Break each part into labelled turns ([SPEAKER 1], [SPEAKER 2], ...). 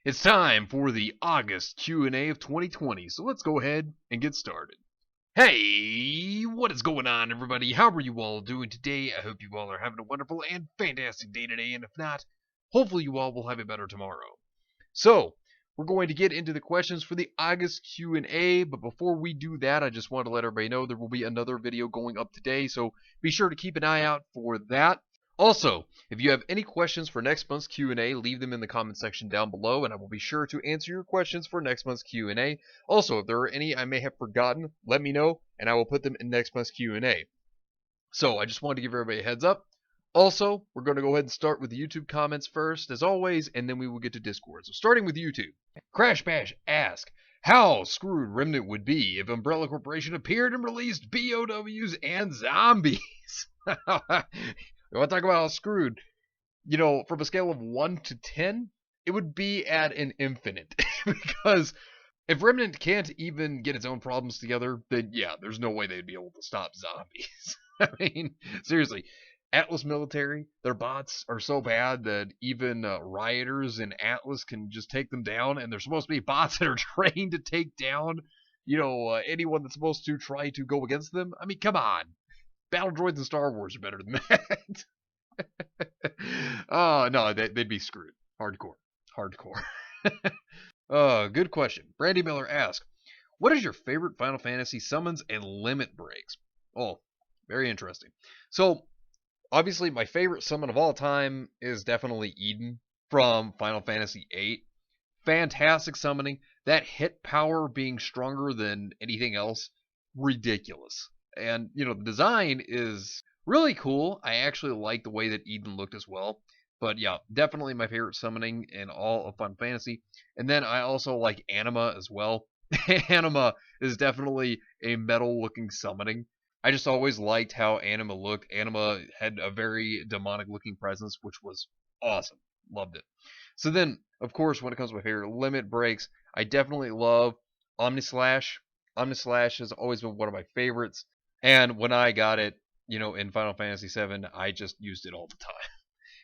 [SPEAKER 1] It's time for the August Q&A of 2020, so let's go ahead and get started. Hey, what is going on, everybody? How are you all doing today? I hope you all are having a wonderful and fantastic day today, and if not, hopefully you all will have a better tomorrow. So, we're going to get into the questions for the August Q&A, but before we do that, I just want to let everybody know there will be another video going up today, so be sure to keep an eye out for that. Also, if you have any questions for next month's Q&A, leave them in the comment section down below, and I will be sure to answer your questions for next month's Q&A. Also, if there are any I may have forgotten, let me know, and I will put them in next month's Q&A. So, I just wanted to give everybody a heads up. Also, we're going to go ahead and start with the YouTube comments first, as always, and then we will get to Discord. So, starting with YouTube. Crash Bash asks, how screwed Remnant would be if Umbrella Corporation appeared and released BOWs and zombies? You want to talk about how screwed? You know, from a scale of 1 to 10, it would be at an infinite. Because if Remnant can't even get its own problems together, then yeah, there's no way they'd be able to stop zombies. I mean, seriously, Atlas military, their bots are so bad that even rioters in Atlas can just take them down, and they're supposed to be bots that are trained to take down, anyone that's supposed to try to go against them. I mean, come on. Battle droids in Star Wars are better than that. Oh, no, they'd be screwed. Hardcore. Good question. Brandy Miller asks, what is your favorite Final Fantasy summons and limit breaks? Oh, very interesting. So, obviously, my favorite summon of all time is definitely Eden from Final Fantasy VIII. Fantastic summoning. That hit power being stronger than anything else, ridiculous. And, the design is really cool. I actually like the way that Eden looked as well. But yeah, definitely my favorite summoning in all of Final Fantasy. And then I also like Anima as well. Anima is definitely a metal-looking summoning. I just always liked how Anima looked. Anima had a very demonic-looking presence, which was awesome. Loved it. So then, of course, when it comes to my favorite limit breaks, I definitely love Omnislash. Omnislash has always been one of my favorites. And when I got it, in Final Fantasy VII, I just used it all the time.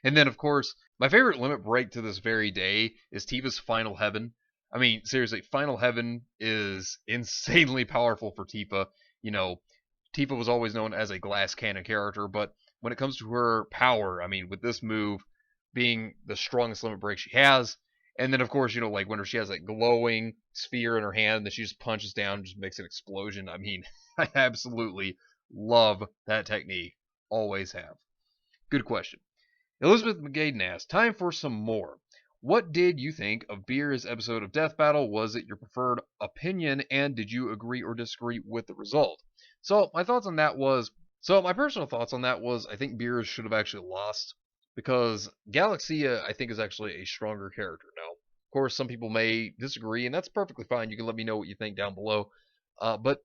[SPEAKER 1] And then, of course, my favorite limit break to this very day is Tifa's Final Heaven. I mean, seriously, Final Heaven is insanely powerful for Tifa. Tifa was always known as a glass cannon character, but when it comes to her power, I mean, with this move being the strongest limit break she has, and then, of course, like when she has that glowing sphere in her hand that she just punches down and just makes an explosion. I mean, I absolutely love that technique. Always have. Good question. Elizabeth McGaden asks, time for some more. What did you think of Beer's episode of Death Battle? Was it your preferred opinion, and did you agree or disagree with the result? So, my personal thoughts on that was, I think Beer should have actually lost, because Galaxia, I think, is actually a stronger character now. Of course, some people may disagree, and that's perfectly fine. You can let me know what you think down below. But,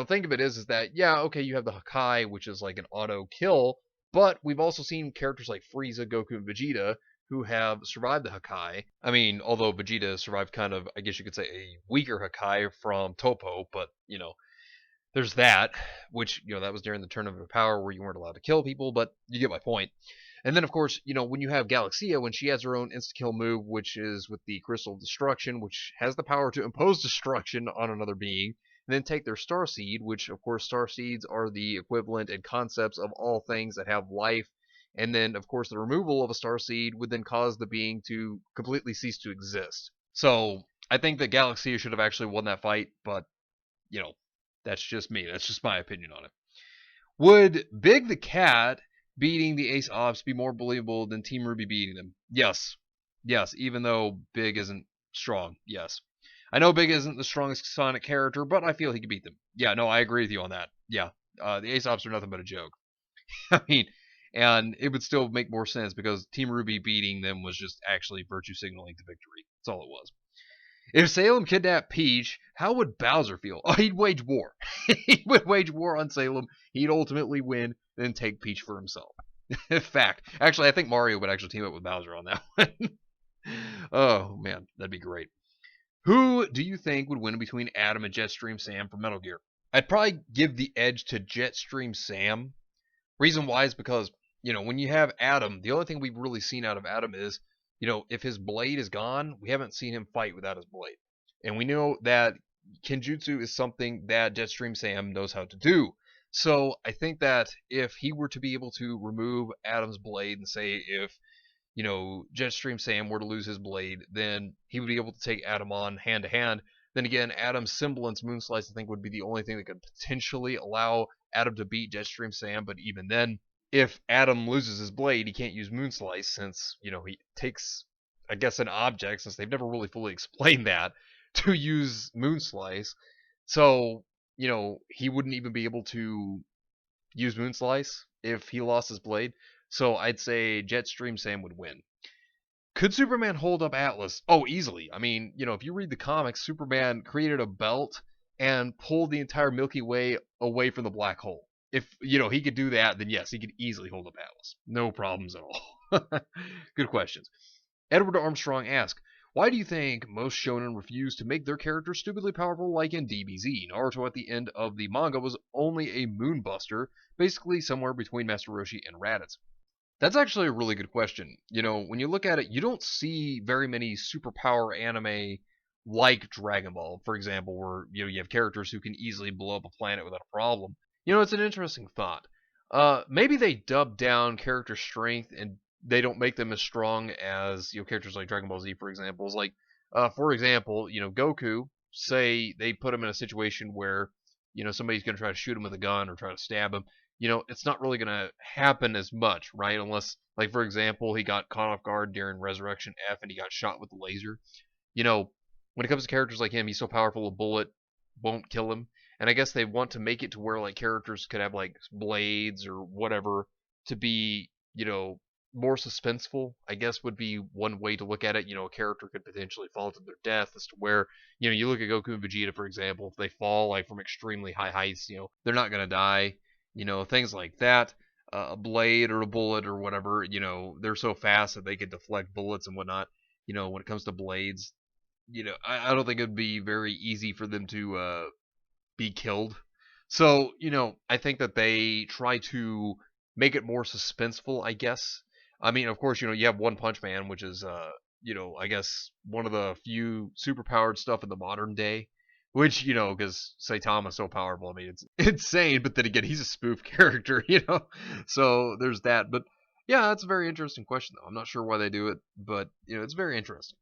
[SPEAKER 1] think of it is that, yeah, okay, you have the Hakai, which is like an auto kill, but we've also seen characters like Frieza, Goku, and Vegeta who have survived the Hakai. I mean, although Vegeta survived kind of, I guess you could say, a weaker Hakai from Topo, but, there's that, which, that was during the Tournament of Power where you weren't allowed to kill people, but you get my point. And then, of course, when you have Galaxia, when she has her own insta-kill move, which is with the Crystal of Destruction, which has the power to impose destruction on another being, and then take their Starseed, which, of course, Starseeds are the equivalent and concepts of all things that have life, and then, of course, the removal of a Starseed would then cause the being to completely cease to exist. So, I think that Galaxia should have actually won that fight, but, that's just me. That's just my opinion on it. Would Big the Cat beating the Ace Ops be more believable than Team Ruby beating them? Yes. Yes, even though Big isn't strong. Yes. I know Big isn't the strongest Sonic character, but I feel he could beat them. Yeah, no, I agree with you on that. Yeah, the Ace Ops are nothing but a joke. I mean, and it would still make more sense because Team Ruby beating them was just actually virtue signaling to victory. That's all it was. If Salem kidnapped Peach, how would Bowser feel? Oh, he'd wage war. He would wage war on Salem. He'd ultimately win, then take Peach for himself. Fact. Actually, I think Mario would actually team up with Bowser on that one. Oh, man, that'd be great. Who do you think would win between Adam and Jetstream Sam from Metal Gear? I'd probably give the edge to Jetstream Sam. Reason why is because, when you have Adam, the only thing we've really seen out of Adam is if his blade is gone, we haven't seen him fight without his blade. And we know that Kenjutsu is something that Jetstream Sam knows how to do. So I think that if he were to be able to remove Adam's blade and say if Jetstream Sam were to lose his blade, then he would be able to take Adam on hand to hand. Then again, Adam's semblance Moonslice, I think, would be the only thing that could potentially allow Adam to beat Jetstream Sam. But even then, if Adam loses his blade, he can't use Moonslice since, he takes, I guess, an object, since they've never really fully explained that, to use Moonslice. So, he wouldn't even be able to use Moonslice if he lost his blade. So I'd say Jetstream Sam would win. Could Superman hold up Atlas? Oh, easily. I mean, if you read the comics, Superman created a belt and pulled the entire Milky Way away from the black hole. If, he could do that, then yes, he could easily hold up Atlas. No problems at all. Good questions. Edward Armstrong asks, why do you think most shonen refuse to make their characters stupidly powerful like in DBZ? Naruto at the end of the manga was only a moonbuster, basically somewhere between Master Roshi and Raditz. That's actually a really good question. When you look at it, you don't see very many superpower anime like Dragon Ball, for example, where you have characters who can easily blow up a planet without a problem. It's an interesting thought. Maybe they dub down character strength and they don't make them as strong as characters like Dragon Ball Z, for example. It's like, for example, Goku. Say they put him in a situation where somebody's going to try to shoot him with a gun or try to stab him. It's not really going to happen as much, right? Unless, like, for example, he got caught off guard during Resurrection F and he got shot with a laser. When it comes to characters like him, he's so powerful a bullet won't kill him. And I guess they want to make it to where, like, characters could have, like, blades or whatever to be, more suspenseful, I guess would be one way to look at it. A character could potentially fall to their death as to where, you look at Goku and Vegeta, for example, if they fall, like, from extremely high heights, they're not going to die. Things like that. A blade or a bullet or whatever, they're so fast that they can deflect bullets and whatnot. When it comes to blades, I don't think it'd be very easy for them to be killed. So, I think that they try to make it more suspenseful, I guess. I mean, of course, you have One Punch Man, which is, I guess one of the few superpowered stuff in the modern day. Which, because Saitama's so powerful, I mean, it's insane, but then again, he's a spoof character, So there's that. But yeah, that's a very interesting question, though. I'm not sure why they do it, but, it's very interesting.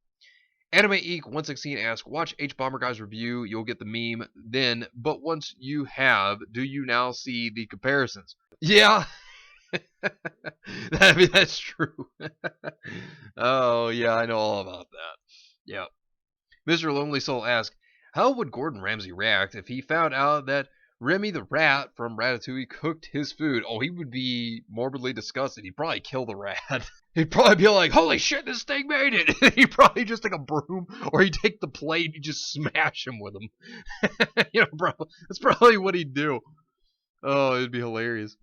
[SPEAKER 1] Anime Eek 116 asks, watch H Bomber Guy's review, you'll get the meme then, but once you have, do you now see the comparisons? Yeah. I mean, that's true. Oh, yeah, I know all about that. Yeah. Mr. Lonely Soul asks, how would Gordon Ramsay react if he found out that Remy the rat from Ratatouille cooked his food? Oh, he would be morbidly disgusted. He'd probably kill the rat. He'd probably be like, holy shit, this thing made it. He'd probably just take a broom, or he'd take the plate and just smash him with him. Bro, that's probably what he'd do. Oh, it'd be hilarious.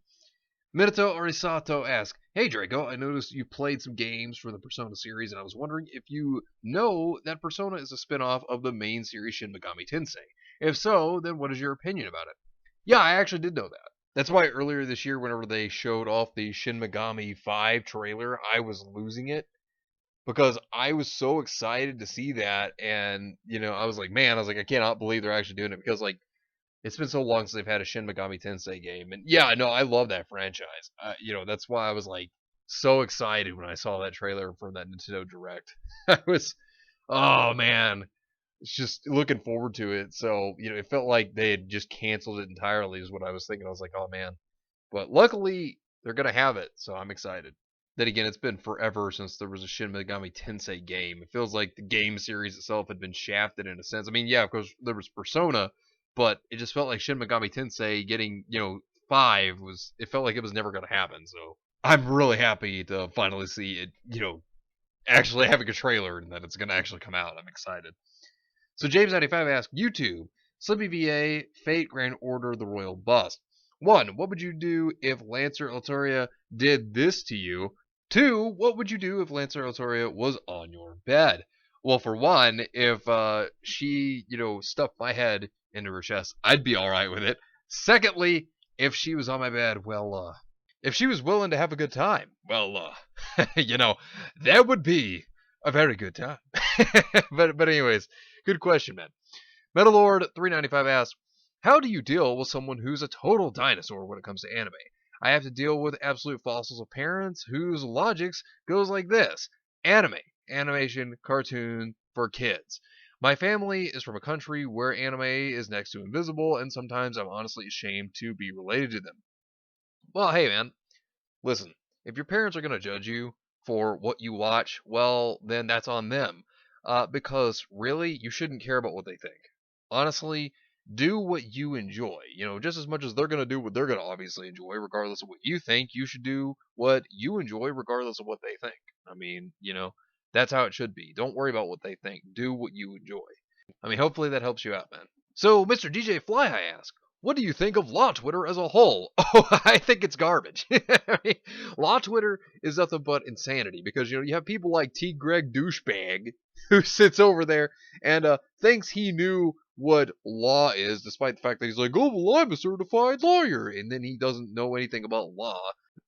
[SPEAKER 1] Minato Arisato asks, hey Draco, I noticed you played some games for the Persona series, and I was wondering if you know that Persona is a spin-off of the main series Shin Megami Tensei. If so, then what is your opinion about it? Yeah, I actually did know that. That's why earlier this year, whenever they showed off the Shin Megami 5 trailer, I was losing it. Because I was so excited to see that, and, I was like, I cannot believe they're actually doing it, because, like, it's been so long since they've had a Shin Megami Tensei game. And yeah, no, I love that franchise. That's why I was like so excited when I saw that trailer from that Nintendo Direct. I was, oh man, it's just looking forward to it. So, it felt like they had just canceled it entirely is what I was thinking. I was like, oh man. But luckily, they're going to have it. So I'm excited. Then again, it's been forever since there was a Shin Megami Tensei game. It feels like the game series itself had been shafted in a sense. I mean, yeah, of course, there was Persona, but it just felt like Shin Megami Tensei getting, 5 it felt like it was never going to happen. So I'm really happy to finally see it, actually having a trailer and that it's going to actually come out. I'm excited. So James95 asks, YouTube, Slippy VA, Fate, Grand Order, The Royal Bust. 1. What would you do if Lancer Altaria did this to you? 2. What would you do if Lancer Altaria was on your bed? Well, for one, if she, stuffed my head into her chest, I'd be alright with it. Secondly, if she was on my bed, if she was willing to have a good time, that would be A very good time. But anyways, good question, man. Metalord395 asks, how do you deal with someone who's a total dinosaur when it comes to anime? I have to deal with absolute fossils of parents whose logics goes like this. Anime, animation, cartoon for kids. My family is from a country where anime is next to invisible, and sometimes I'm honestly ashamed to be related to them. Well, hey man, listen, if your parents are going to judge you for what you watch, well, then that's on them. Because really, you shouldn't care about what they think. Honestly, do what you enjoy. You know, just as much as they're going to do what they're going to obviously enjoy, regardless of what you think, you should do what you enjoy, regardless of what they think. I mean, that's how it should be. Don't worry about what they think. Do what you enjoy. I mean, hopefully that helps you out, man. So, Mr. DJ Fly, I ask, what do you think of Law Twitter as a whole? Oh, I think it's garbage. I mean, Law Twitter is nothing but insanity because you have people like T. Greg Douchebag who sits over there and thinks he knew what law is, despite the fact that he's like, oh, well, I'm a certified lawyer, and then he doesn't know anything about law.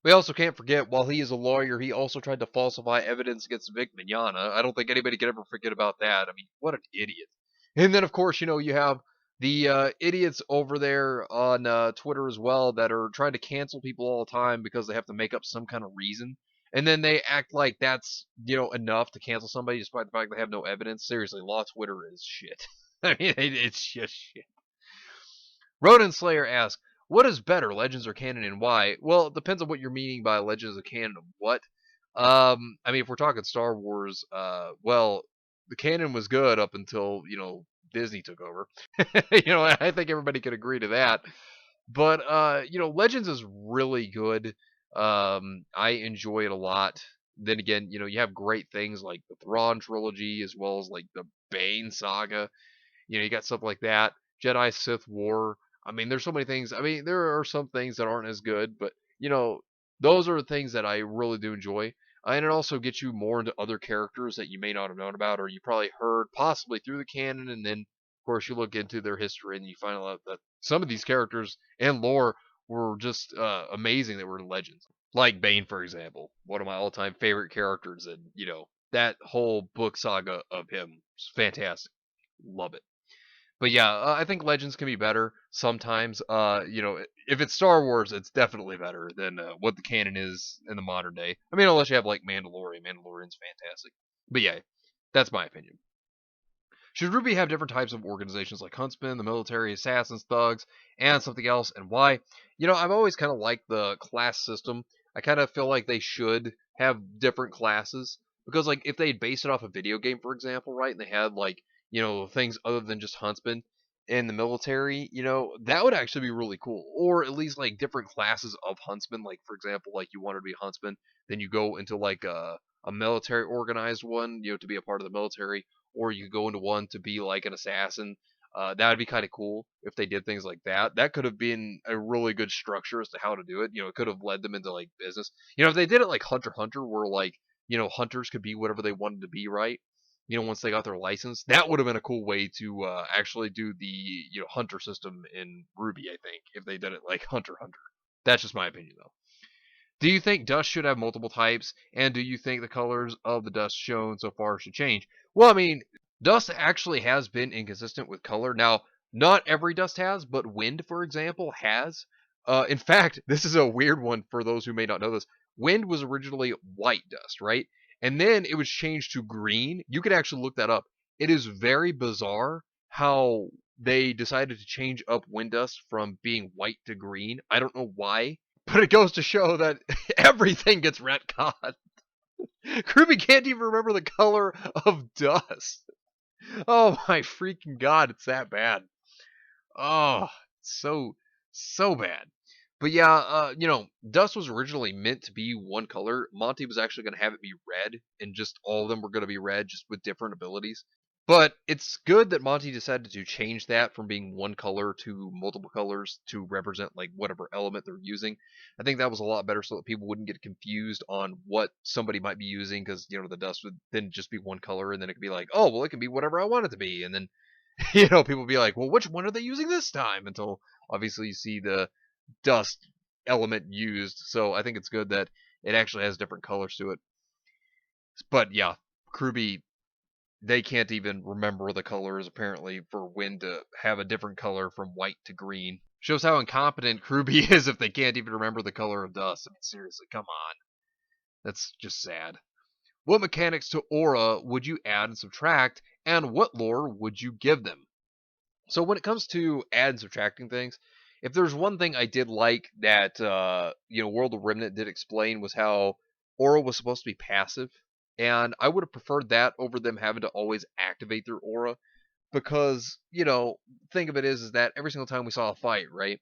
[SPEAKER 1] We also can't forget, while he is a lawyer, he also tried to falsify evidence against Vic Mignogna. I don't think anybody could ever forget about that. I mean, what an idiot. And then, of course, you have the idiots over there on Twitter as well that are trying to cancel people all the time because they have to make up some kind of reason. And then they act like that's, enough to cancel somebody despite the fact they have no evidence. Seriously, Law Twitter is shit. I mean, it's just shit. Ronan Slayer asks, what is better, Legends or Canon, and why? Well, it depends on what you're meaning by Legends of Canon of what. I mean, if we're talking Star Wars, well, the canon was good up until, Disney took over. I think everybody could agree to that. But Legends is really good. I enjoy it a lot. Then again, you have great things like the Thrawn trilogy as well as like the Bane saga. You got stuff like that. Jedi Sith War. I mean, there's so many things. I mean, there are some things that aren't as good, but those are the things that I really do enjoy. And it also gets you more into other characters that you may not have known about, or you probably heard possibly through the canon, and then of course you look into their history and you find out that some of these characters and lore were just amazing. That were legends, like Bane, for example, one of my all-time favorite characters, and that whole book saga of him is fantastic. Love it. But yeah, I think Legends can be better sometimes. If it's Star Wars, it's definitely better than what the canon is in the modern day. I mean, unless you have like Mandalorian. Mandalorian's fantastic. But yeah, that's my opinion. Should Ruby have different types of organizations like Huntsmen, the military, assassins, thugs, and something else, and why? I've always kind of liked the class system. I kind of feel like they should have different classes because, like, if they'd based it off a video game, for example, right, and they had like things other than just Huntsmen in the military, that would actually be really cool. Or at least like different classes of Huntsmen. Like, for example, like you wanted to be a Huntsman, then you go into like a military organized one, to be a part of the military, or you could go into one to be like an assassin. That would be kind of cool if they did things like that. That could have been a really good structure as to how to do it. It could have led them into like business. If they did it like Hunter x Hunter, where like hunters could be whatever they wanted to be, right? Once they got their license, that would have been a cool way to actually do the hunter system in Ruby. I think if they did it like Hunter x Hunter. That's just my opinion though. Do you think dust should have multiple types? And do you think the colors of the dust shown so far should change? Well, I mean, dust actually has been inconsistent with color. Now, not every dust has, but wind, for example, has. In fact, this is a weird one for those who may not know this. Wind was originally white dust, right? And then it was changed to green. You could actually look that up. It is very bizarre how they decided to change up wind dust from being white to green. I don't know why, but it goes to show that everything gets retconned. Kirby can't even remember the color of dust. Oh my freaking god, it's that bad. Oh, so bad. But yeah, dust was originally meant to be one color. Monty was actually going to have it be red, and just all of them were going to be red, just with different abilities. But it's good that Monty decided to change that from being one color to multiple colors to represent like whatever element they're using. I think that was a lot better so that people wouldn't get confused on what somebody might be using because the dust would then just be one color and then it could be like, oh well, it can be whatever I want it to be, and then people would be like, well, which one are they using this time? Until obviously you see the dust element used. So I think it's good that it actually has different colors to it. But yeah, Kruby, they can't even remember the colors apparently for when to have a different color from white to green. Shows how incompetent Kruby is if they can't even remember the color of dust. I mean, seriously, come on. That's just sad. What mechanics to Aura would you add and subtract, and what lore would you give them? So when it comes to add and subtracting things, if there's one thing I did like that World of Remnant did explain was how Aura was supposed to be passive, and I would have preferred that over them having to always activate their Aura because think of it is that every single time we saw a fight, right?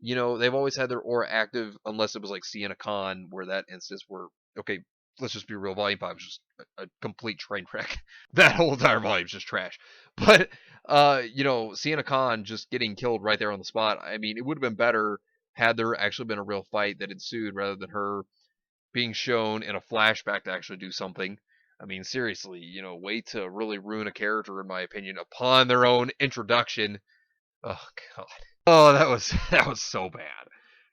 [SPEAKER 1] They've always had their aura active unless it was like Sienna Khan, where that instance where okay, let's just be real, Volume 5 is just a complete train wreck. That whole entire volume is just trash. But Sienna Khan just getting killed right there on the spot. I mean, it would have been better had there actually been a real fight that ensued rather than her being shown in a flashback to actually do something. I mean, seriously, way to really ruin a character, in my opinion, upon their own introduction. Oh God. Oh, that was so bad.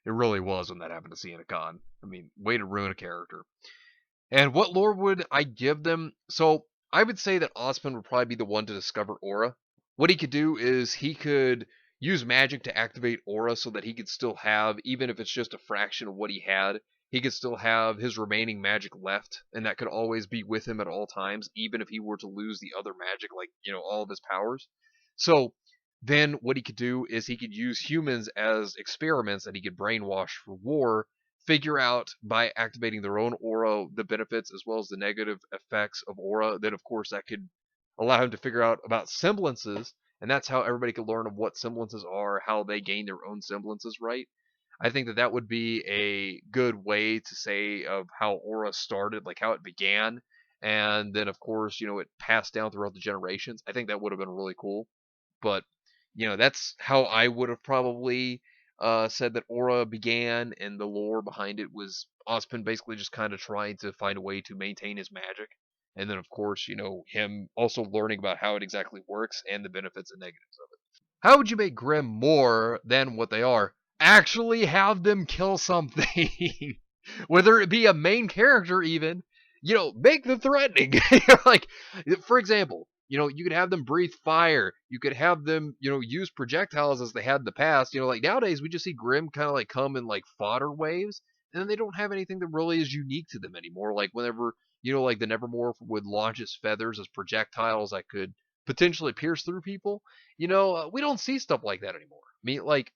[SPEAKER 1] It really was when that happened to Sienna Khan. I mean, way to ruin a character. And what lore would I give them? So I would say that Osmond would probably be the one to discover Aura. What he could do is he could use magic to activate Aura so that he could still have, even if it's just a fraction of what he had, he could still have his remaining magic left, and that could always be with him at all times, even if he were to lose the other magic, like, all of his powers. So then what he could do is he could use humans as experiments that he could brainwash for war, figure out by activating their own aura the benefits as well as the negative effects of aura. Then, of course, that could allow him to figure out about semblances, and that's how everybody could learn of what semblances are, how they gain their own semblances, right? I think that that would be a good way to say of how aura started, like how it began, and then of course, it passed down throughout the generations. I think that would have been really cool. But that's how I would have probably said that Aura began, and the lore behind it was Ozpin basically just kind of trying to find a way to maintain his magic, and then of course, him also learning about how it exactly works and the benefits and negatives of it. How would you make Grimm more than what they are? Actually have them kill something. Whether it be a main character even, make them threatening. Like, for example, you could have them breathe fire. You could have them, use projectiles as they had in the past. Like nowadays we just see Grimm kind of like come in like fodder waves, and then they don't have anything that really is unique to them anymore. Like whenever, like the Nevermorph would launch its feathers as projectiles that could potentially pierce through people. We don't see stuff like that anymore. I mean, like,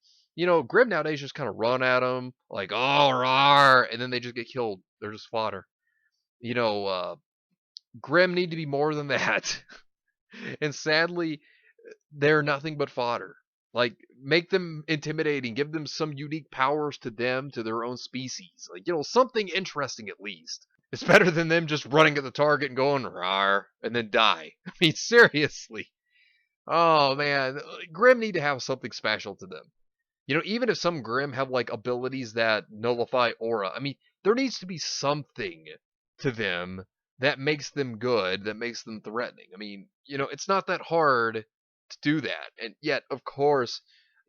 [SPEAKER 1] Grimm nowadays just kind of run at them, like, oh, rawr, and then they just get killed. They're just fodder. You know, uh, Grimm need to be more than that. And sadly, they're nothing but fodder. Like, make them intimidating, give them some unique powers to them, to their own species. Like, something interesting at least. It's better than them just running at the target and going, rawr, and then die. I mean, seriously. Oh, man. Grimm need to have something special to them. Even if some Grimm have like abilities that nullify aura, I mean, there needs to be something to them that makes them good, that makes them threatening. I mean, it's not that hard to do that. And yet, of course,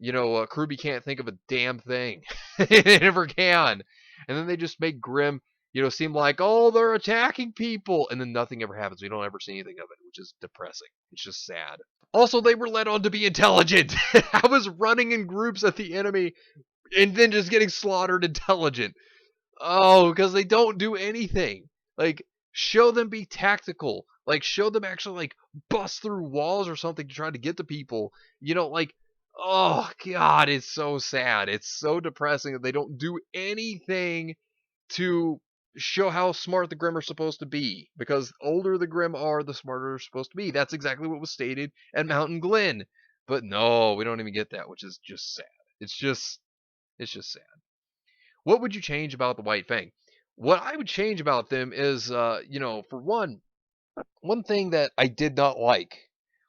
[SPEAKER 1] Kruby can't think of a damn thing. They never can. And then they just make Grimm, seem like, oh, they're attacking people. And then nothing ever happens. We don't ever see anything of it, which is depressing. It's just sad. Also, they were led on to be intelligent. I was running in groups at the enemy and then just getting slaughtered intelligent. Oh, because they don't do anything. Like, show them be tactical. Like, show them actually, like, bust through walls or something to try to get to people. Like, oh, God, it's so sad. It's so depressing that they don't do anything to show how smart the Grimm are supposed to be. Because older the Grimm are, the smarter they're supposed to be. That's exactly what was stated at Mountain Glen. But no, we don't even get that, which is just sad. It's just sad. What would you change about the White Fang? What I would change about them is, for one thing that I did not like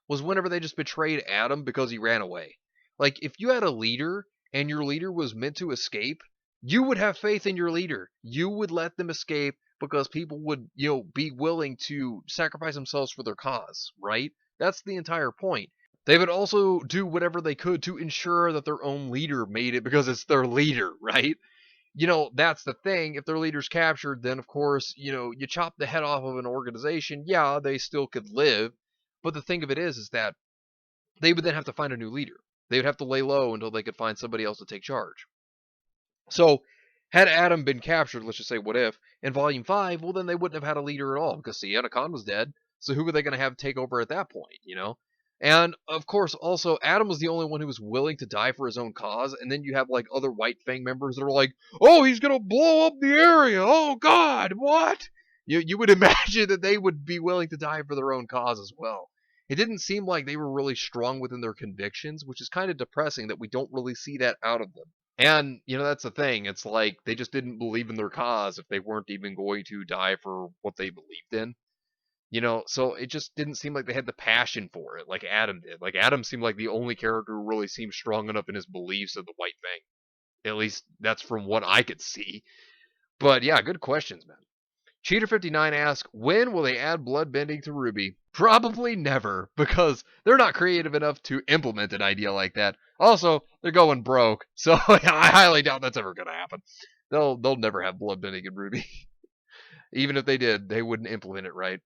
[SPEAKER 1] was whenever they just betrayed Adam because he ran away. Like, if you had a leader and your leader was meant to escape, you would have faith in your leader. You would let them escape because people would, be willing to sacrifice themselves for their cause, right? That's the entire point. They would also do whatever they could to ensure that their own leader made it because it's their leader, right? That's the thing. If their leader's captured, then of course, you chop the head off of an organization. Yeah, they still could live. But the thing of it is that they would then have to find a new leader. They would have to lay low until they could find somebody else to take charge. So, had Adam been captured, let's just say, what if, in Volume 5, well, then they wouldn't have had a leader at all because Sienna Khan was dead. So, who were they going to have take over at that point? And, of course, also, Adam was the only one who was willing to die for his own cause. And then you have, like, other White Fang members that are like, oh, he's going to blow up the area. Oh, God, what? You would imagine that they would be willing to die for their own cause as well. It didn't seem like they were really strong within their convictions, which is kind of depressing that we don't really see that out of them. And, that's the thing. It's like they just didn't believe in their cause if they weren't even going to die for what they believed in. So it just didn't seem like they had the passion for it like Adam did. Like Adam seemed like the only character who really seemed strong enough in his beliefs of the White Fang. At least that's from what I could see. But yeah, good questions, man. Cheater59 asks, when will they add bloodbending to Ruby? Probably never, because they're not creative enough to implement an idea like that. Also, they're going broke, so I highly doubt that's ever going to happen. They'll never have bloodbending in Ruby. Even if they did, they wouldn't implement it right.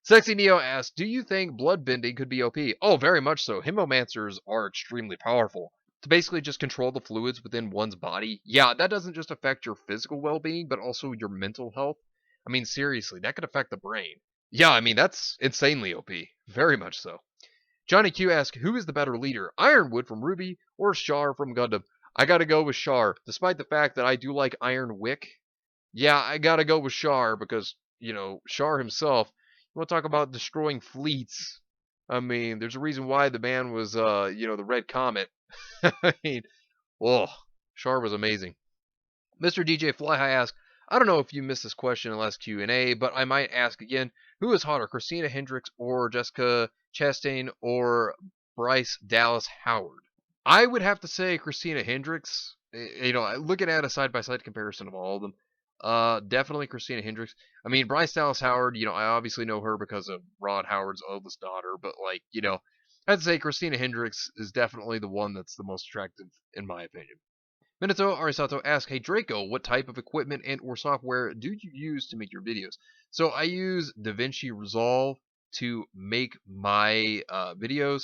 [SPEAKER 1] Sexy Neo asks, do you think bloodbending could be OP? Oh, very much so. Himomancers are extremely powerful. To basically just control the fluids within one's body. Yeah, that doesn't just affect your physical well-being, but also your mental health. I mean, seriously, that could affect the brain. Yeah, I mean, that's insanely OP. Very much so. Johnny Q asks, who is the better leader, Ironwood from Ruby or Char from Gundam? I gotta go with Char, despite the fact that I do like Iron Wick. Yeah, I gotta go with Char because, Char himself, you want to talk about destroying fleets. I mean, there's a reason why the man was, the Red Comet. I mean, oh, Char was amazing. Mr. DJ Flyhigh asks, I don't know if you missed this question in the last Q&A, but I might ask again, who is hotter, Christina Hendricks or Jessica Chastain or Bryce Dallas Howard? I would have to say Christina Hendricks. Looking at a side-by-side comparison of all of them, definitely Christina Hendricks. I mean, Bryce Dallas Howard, I obviously know her because of Rod Howard's oldest daughter, but I'd say Christina Hendricks is definitely the one that's the most attractive in my opinion. Minato Arisato asks, hey Draco, what type of equipment and or software do you use to make your videos? So I use DaVinci Resolve to make my videos.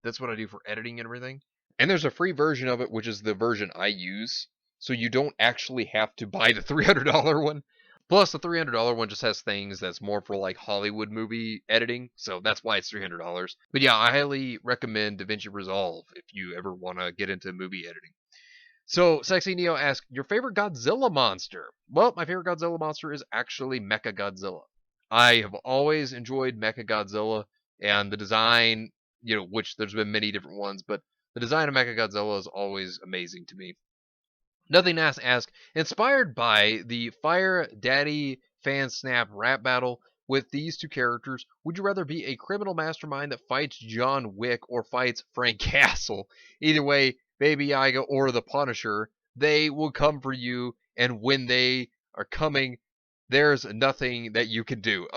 [SPEAKER 1] That's what I do for editing and everything. And there's a free version of it, which is the version I use. So you don't actually have to buy the $300 one. Plus, the $300 one just has things that's more for like Hollywood movie editing. So that's why it's $300. But yeah, I highly recommend DaVinci Resolve if you ever want to get into movie editing. So, Sexy Neo asks, your favorite Godzilla monster? Well, my favorite Godzilla monster is actually Mecha Godzilla. I have always enjoyed Mecha Godzilla, and the design, which there's been many different ones, but the design of Mecha Godzilla is always amazing to me. Nothing Ass asks, inspired by the Fire Daddy Fan Snap rap battle with these two characters, would you rather be a criminal mastermind that fights John Wick or fights Frank Castle? Either way, Baby Yaga or the Punisher, they will come for you, and when they are coming, there's nothing that you can do.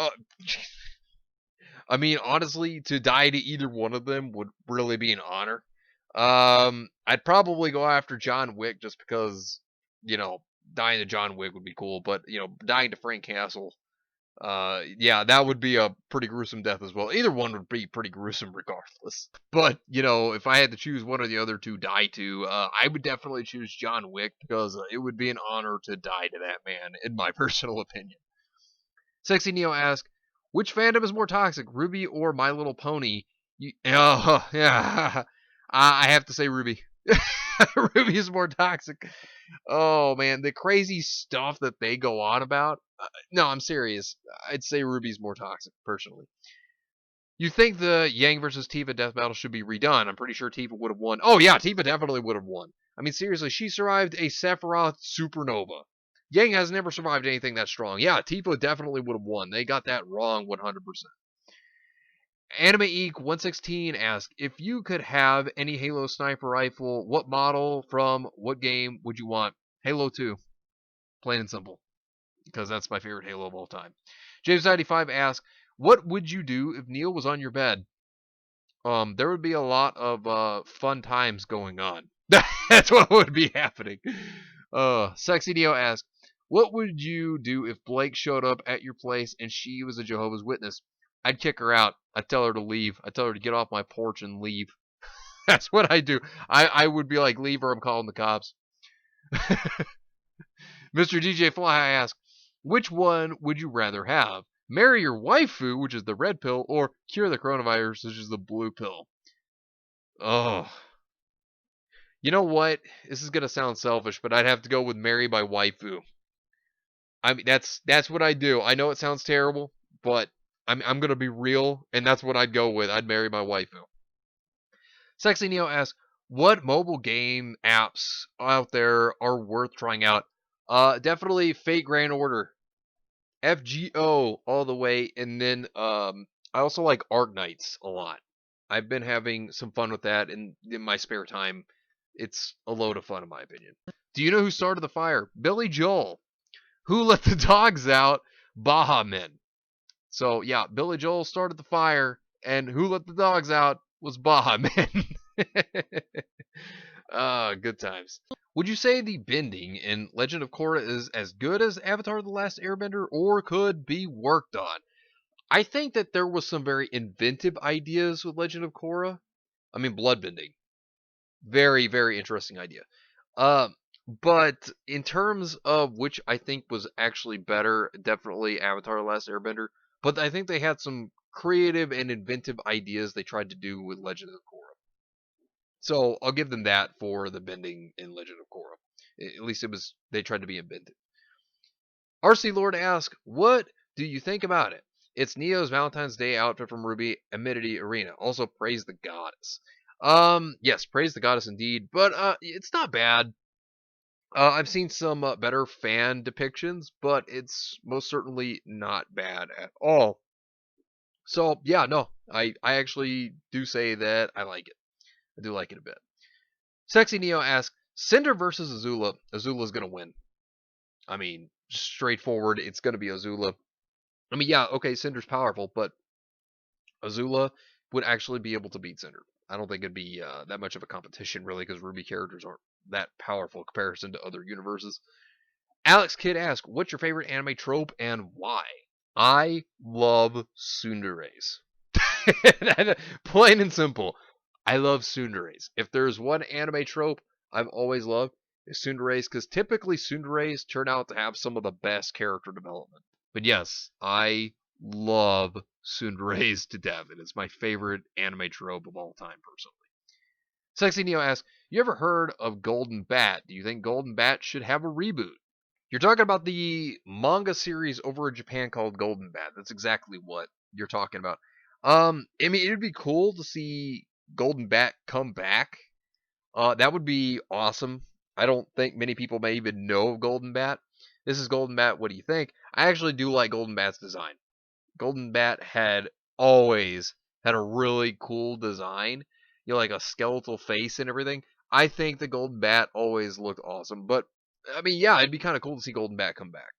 [SPEAKER 1] I mean, honestly, to die to either one of them would really be an honor. I'd probably go after John Wick just because, dying to John Wick would be cool, but, dying to Frank Castle, yeah, that would be a pretty gruesome death as well. Either one would be pretty gruesome regardless. But, if I had to choose one or the other to die to, I would definitely choose John Wick because it would be an honor to die to that man, in my personal opinion. Sexy Neo asks, which fandom is more toxic, Ruby or My Little Pony? Yeah, I have to say Ruby. Ruby is more toxic. Oh man, the crazy stuff that they go on about. No, I'm serious. I'd say Ruby's more toxic, personally. You think the Yang versus Tifa death battle should be redone? I'm pretty sure Tifa would have won. Oh yeah, Tifa definitely would have won. I mean, seriously, she survived a Sephiroth supernova. Yang has never survived anything that strong. Yeah, Tifa definitely would have won. They got that wrong 100%. Anime Eek 116 asks, if you could have any Halo sniper rifle, what model from what game would you want? Halo 2. Plain and simple. Because that's my favorite Halo of all time. James95 asks, what would you do if Neil was on your bed? There would be a lot of fun times going on. That's what would be happening. Sexy Neo asks, what would you do if Blake showed up at your place and she was a Jehovah's Witness? I'd kick her out. I'd tell her to leave. I'd tell her to get off my porch and leave. That's what I do. I would be like, leave or I'm calling the cops. Mr. DJ Fly asks, which one would you rather have? Marry your waifu, which is the red pill, or cure the coronavirus, which is the blue pill? Oh. You know what? This is gonna sound selfish, but I'd have to go with marry my waifu. I mean, that's what I do. I know it sounds terrible, but I'm gonna be real, and that's what I'd go with. I'd marry my waifu. Sexy Neo asks, what mobile game apps out there are worth trying out? Definitely Fate Grand Order, FGO all the way, and then I also like Arc Knights a lot. I've been having some fun with that in my spare time. It's a load of fun in my opinion. Do you know who started the fire? Billy Joel. Who let the dogs out? Baha Men. So yeah, Billy Joel started the fire, and who let the dogs out was Baha Men. Good times. Would you say the bending in Legend of Korra is as good as Avatar The Last Airbender, or could be worked on? I think that there was some very inventive ideas with Legend of Korra. I mean, bloodbending. Very, very interesting idea. But in terms of which I think was actually better, definitely Avatar The Last Airbender. But I think they had some creative and inventive ideas they tried to do with Legend of Korra. So I'll give them that for the bending in Legend of Korra. At least they tried to be inventive. RC Lord asks, what do you think about it? It's Neo's Valentine's Day outfit from Ruby Amidity Arena. Also praise the goddess. Yes, praise the goddess indeed, but it's not bad. I've seen some better fan depictions, but it's most certainly not bad at all. So yeah, no, I actually do say that I like it. I do like it a bit. Sexy Neo asks, Cinder versus Azula. Azula's gonna win. I mean, straightforward. It's gonna be Azula. I mean, yeah, okay, Cinder's powerful, but Azula would actually be able to beat Cinder. I don't think it'd be that much of a competition, really, because Ruby characters aren't that powerful in comparison to other universes. Alex Kidd asks, what's your favorite anime trope and why? I love tsunderes. Plain and simple. I love tsunderes. If there's one anime trope I've always loved, it's tsunderes, because typically tsunderes turn out to have some of the best character development. But yes, I love tsunderes to death. It is my favorite anime trope of all time, personally. Sexy Neo asks, you ever heard of Golden Bat? Do you think Golden Bat should have a reboot? You're talking about the manga series over in Japan called Golden Bat. That's exactly what you're talking about. I mean, it'd be cool to see Golden Bat come back. That would be awesome. I don't think many people may even know of Golden Bat. This is Golden Bat. What do you think? I actually do like Golden Bat's design. Golden Bat had always had a really cool design. You know, like a skeletal face and everything. I think the Golden Bat always looked awesome. But, I mean, yeah, it'd be kind of cool to see Golden Bat come back.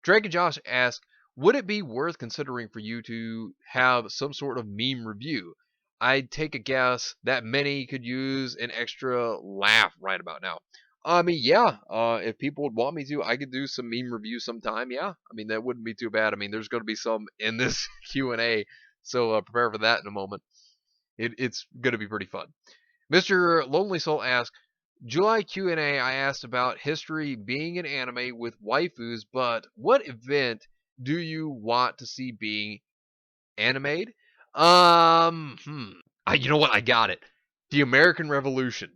[SPEAKER 1] Drake and Josh ask, would it be worth considering for you to have some sort of meme review? I'd take a guess that many could use an extra laugh right about now. I mean, yeah, if people would want me to, I could do some meme review sometime. Yeah, I mean, that wouldn't be too bad. I mean, there's going to be some in this Q&A, so prepare for that in a moment. It's going to be pretty fun. Mr. Lonely Soul asks, July Q&A, I asked about history being an anime with waifus, but what event do you want to see being animated? You know what? I got it. The American Revolution.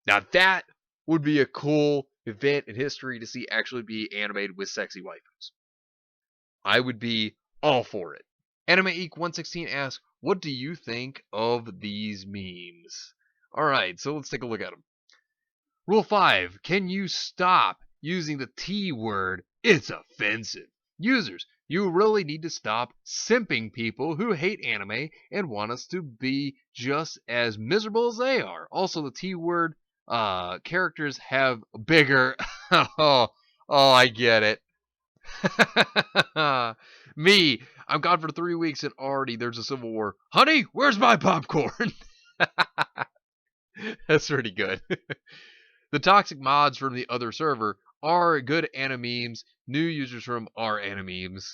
[SPEAKER 1] Now that would be a cool event in history to see actually be animated with sexy waifus. I would be all for it. Anime Eek 116 asks, what do you think of these memes? Alright, so let's take a look at them. Rule 5. Can you stop using the T word? It's offensive. Users, you really need to stop simping people who hate anime and want us to be just as miserable as they are. Also, the T word characters have bigger... oh, I get it. Me, I'm gone for 3 weeks and already there's a civil war. Honey, where's my popcorn? That's pretty good. The toxic mods from the other server are good animemes. New users from our animemes.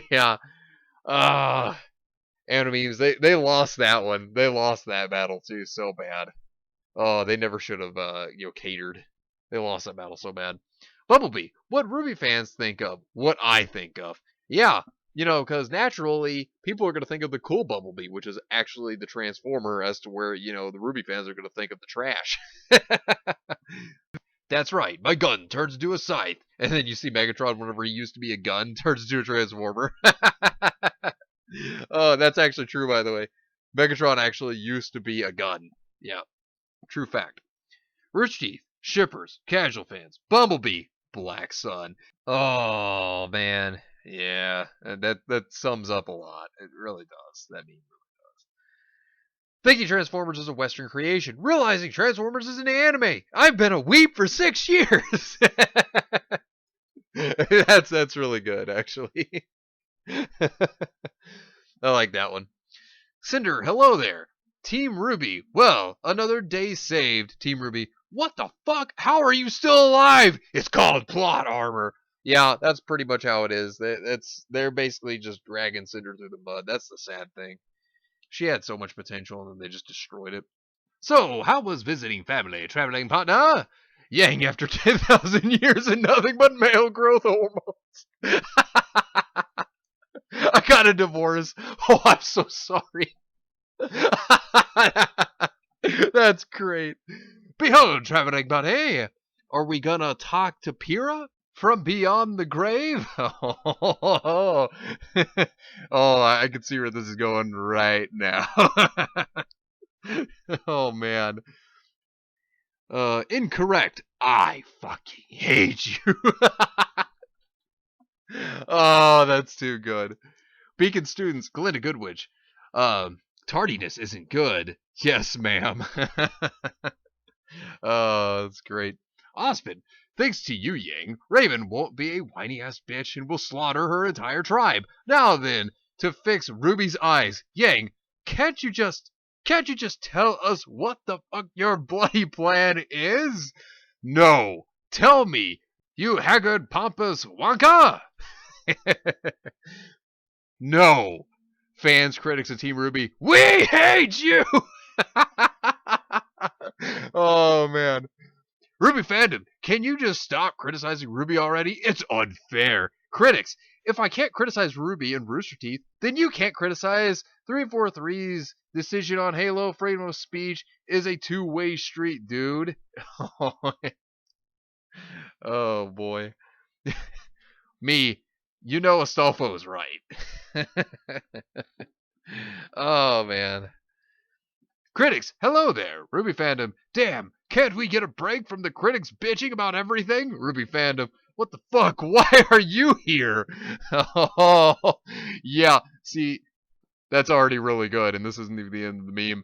[SPEAKER 1] Yeah. Animemes. They lost that one. They lost that battle too so bad. Oh, they never should have catered. They lost that battle so bad. Bumblebee, what Ruby fans think of, what I think of. Yeah, because naturally people are going to think of the cool Bumblebee, which is actually the Transformer, as to where, the Ruby fans are going to think of the trash. That's right, my gun turns into a scythe. And then you see Megatron, whenever he used to be a gun, turns into a Transformer. Oh, that's actually true, by the way. Megatron actually used to be a gun. Yeah, true fact. Rooster Teeth, Shippers, Casual Fans, Bumblebee, Black Sun. Oh, man. Yeah, that sums up a lot. It really does. That meme really does. Thinking Transformers is a Western creation. Realizing Transformers is an anime. I've been a weep for 6 years. That's really good, actually. I like that one. Cinder, hello there. Team Ruby, well, another day saved. Team Ruby, what the fuck? How are you still alive? It's called plot armor. Yeah, that's pretty much how it is. They're basically just dragging Cinder through the mud. That's the sad thing. She had so much potential and then they just destroyed it. So, how was visiting family, traveling partner? Yang after 10,000 years and nothing but male growth hormones. I got a divorce. Oh, I'm so sorry. That's great. Behold, traveling buddy. Are we gonna talk to Pyrrha from beyond the grave? Oh, I can see where this is going right now. Oh man. Incorrect. I fucking hate you. Oh, that's too good. Beacon students, Glinda Goodwitch. Tardiness isn't good. Yes, ma'am. Oh, that's great. Osmond, thanks to you, Yang, Raven won't be a whiny ass bitch and will slaughter her entire tribe. Now then, to fix Ruby's eyes, Yang, can't you just tell us what the fuck your bloody plan is? No, tell me, you haggard pompous Wonka. No. Fans, critics, and Team Ruby, we hate you! Oh, man. Ruby fandom, can you just stop criticizing Ruby already? It's unfair. Critics, if I can't criticize Ruby and Rooster Teeth, then you can't criticize 343's decision on Halo. Freedom of speech is a two-way street, dude. Oh, boy. Me, you know Astolfo's right. Oh, man. Critics, hello there. Ruby fandom, damn, can't we get a break from the critics bitching about everything? Ruby fandom, what the fuck? Why are you here? Oh, yeah, see, that's already really good, and this isn't even the end of the meme.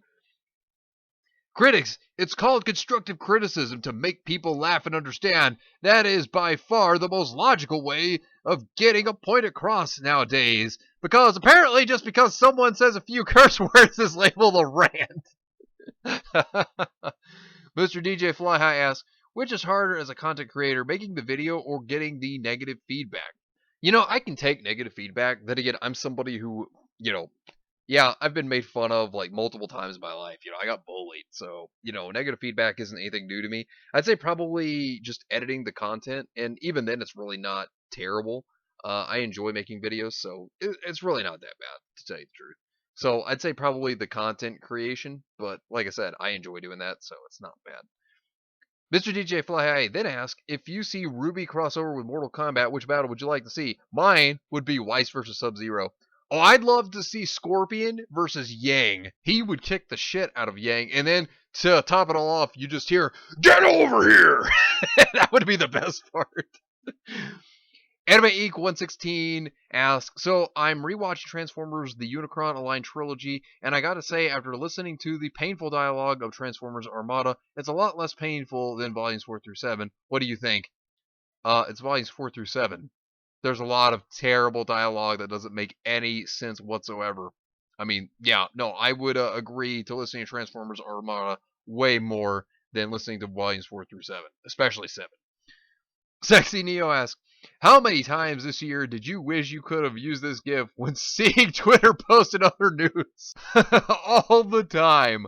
[SPEAKER 1] Critics, it's called constructive criticism to make people laugh and understand. That is by far the most logical way of getting a point across nowadays. Because apparently just because someone says a few curse words is labeled a rant. Mr. DJ Fly High asks, which is harder as a content creator, making the video or getting the negative feedback? I can take negative feedback. Then again, I'm somebody who, yeah, I've been made fun of like multiple times in my life. I got bullied. So, negative feedback isn't anything new to me. I'd say probably just editing the content. And even then, it's really not terrible. I enjoy making videos. So it's really not that bad, to tell you the truth. So I'd say probably the content creation. But like I said, I enjoy doing that. So it's not bad. Mr. DJ Fly High then asks, if you see Ruby crossover with Mortal Kombat, which battle would you like to see? Mine would be Weiss versus Sub-Zero. Oh, I'd love to see Scorpion versus Yang. He would kick the shit out of Yang. And then to top it all off, you just hear, get over here! That would be the best part. Anime Eek 116 asks, so I'm rewatching Transformers the Unicron Aligned Trilogy, and I gotta say, after listening to the painful dialogue of Transformers Armada, it's a lot less painful than Volumes 4 through 7. What do you think? It's Volumes 4 through 7. There's a lot of terrible dialogue that doesn't make any sense whatsoever. I mean, yeah, no, I would agree to listening to Transformers Armada way more than listening to volumes 4 through 7, especially 7. Sexy Neo asks, how many times this year did you wish you could have used this GIF when seeing Twitter posted other news? All the time.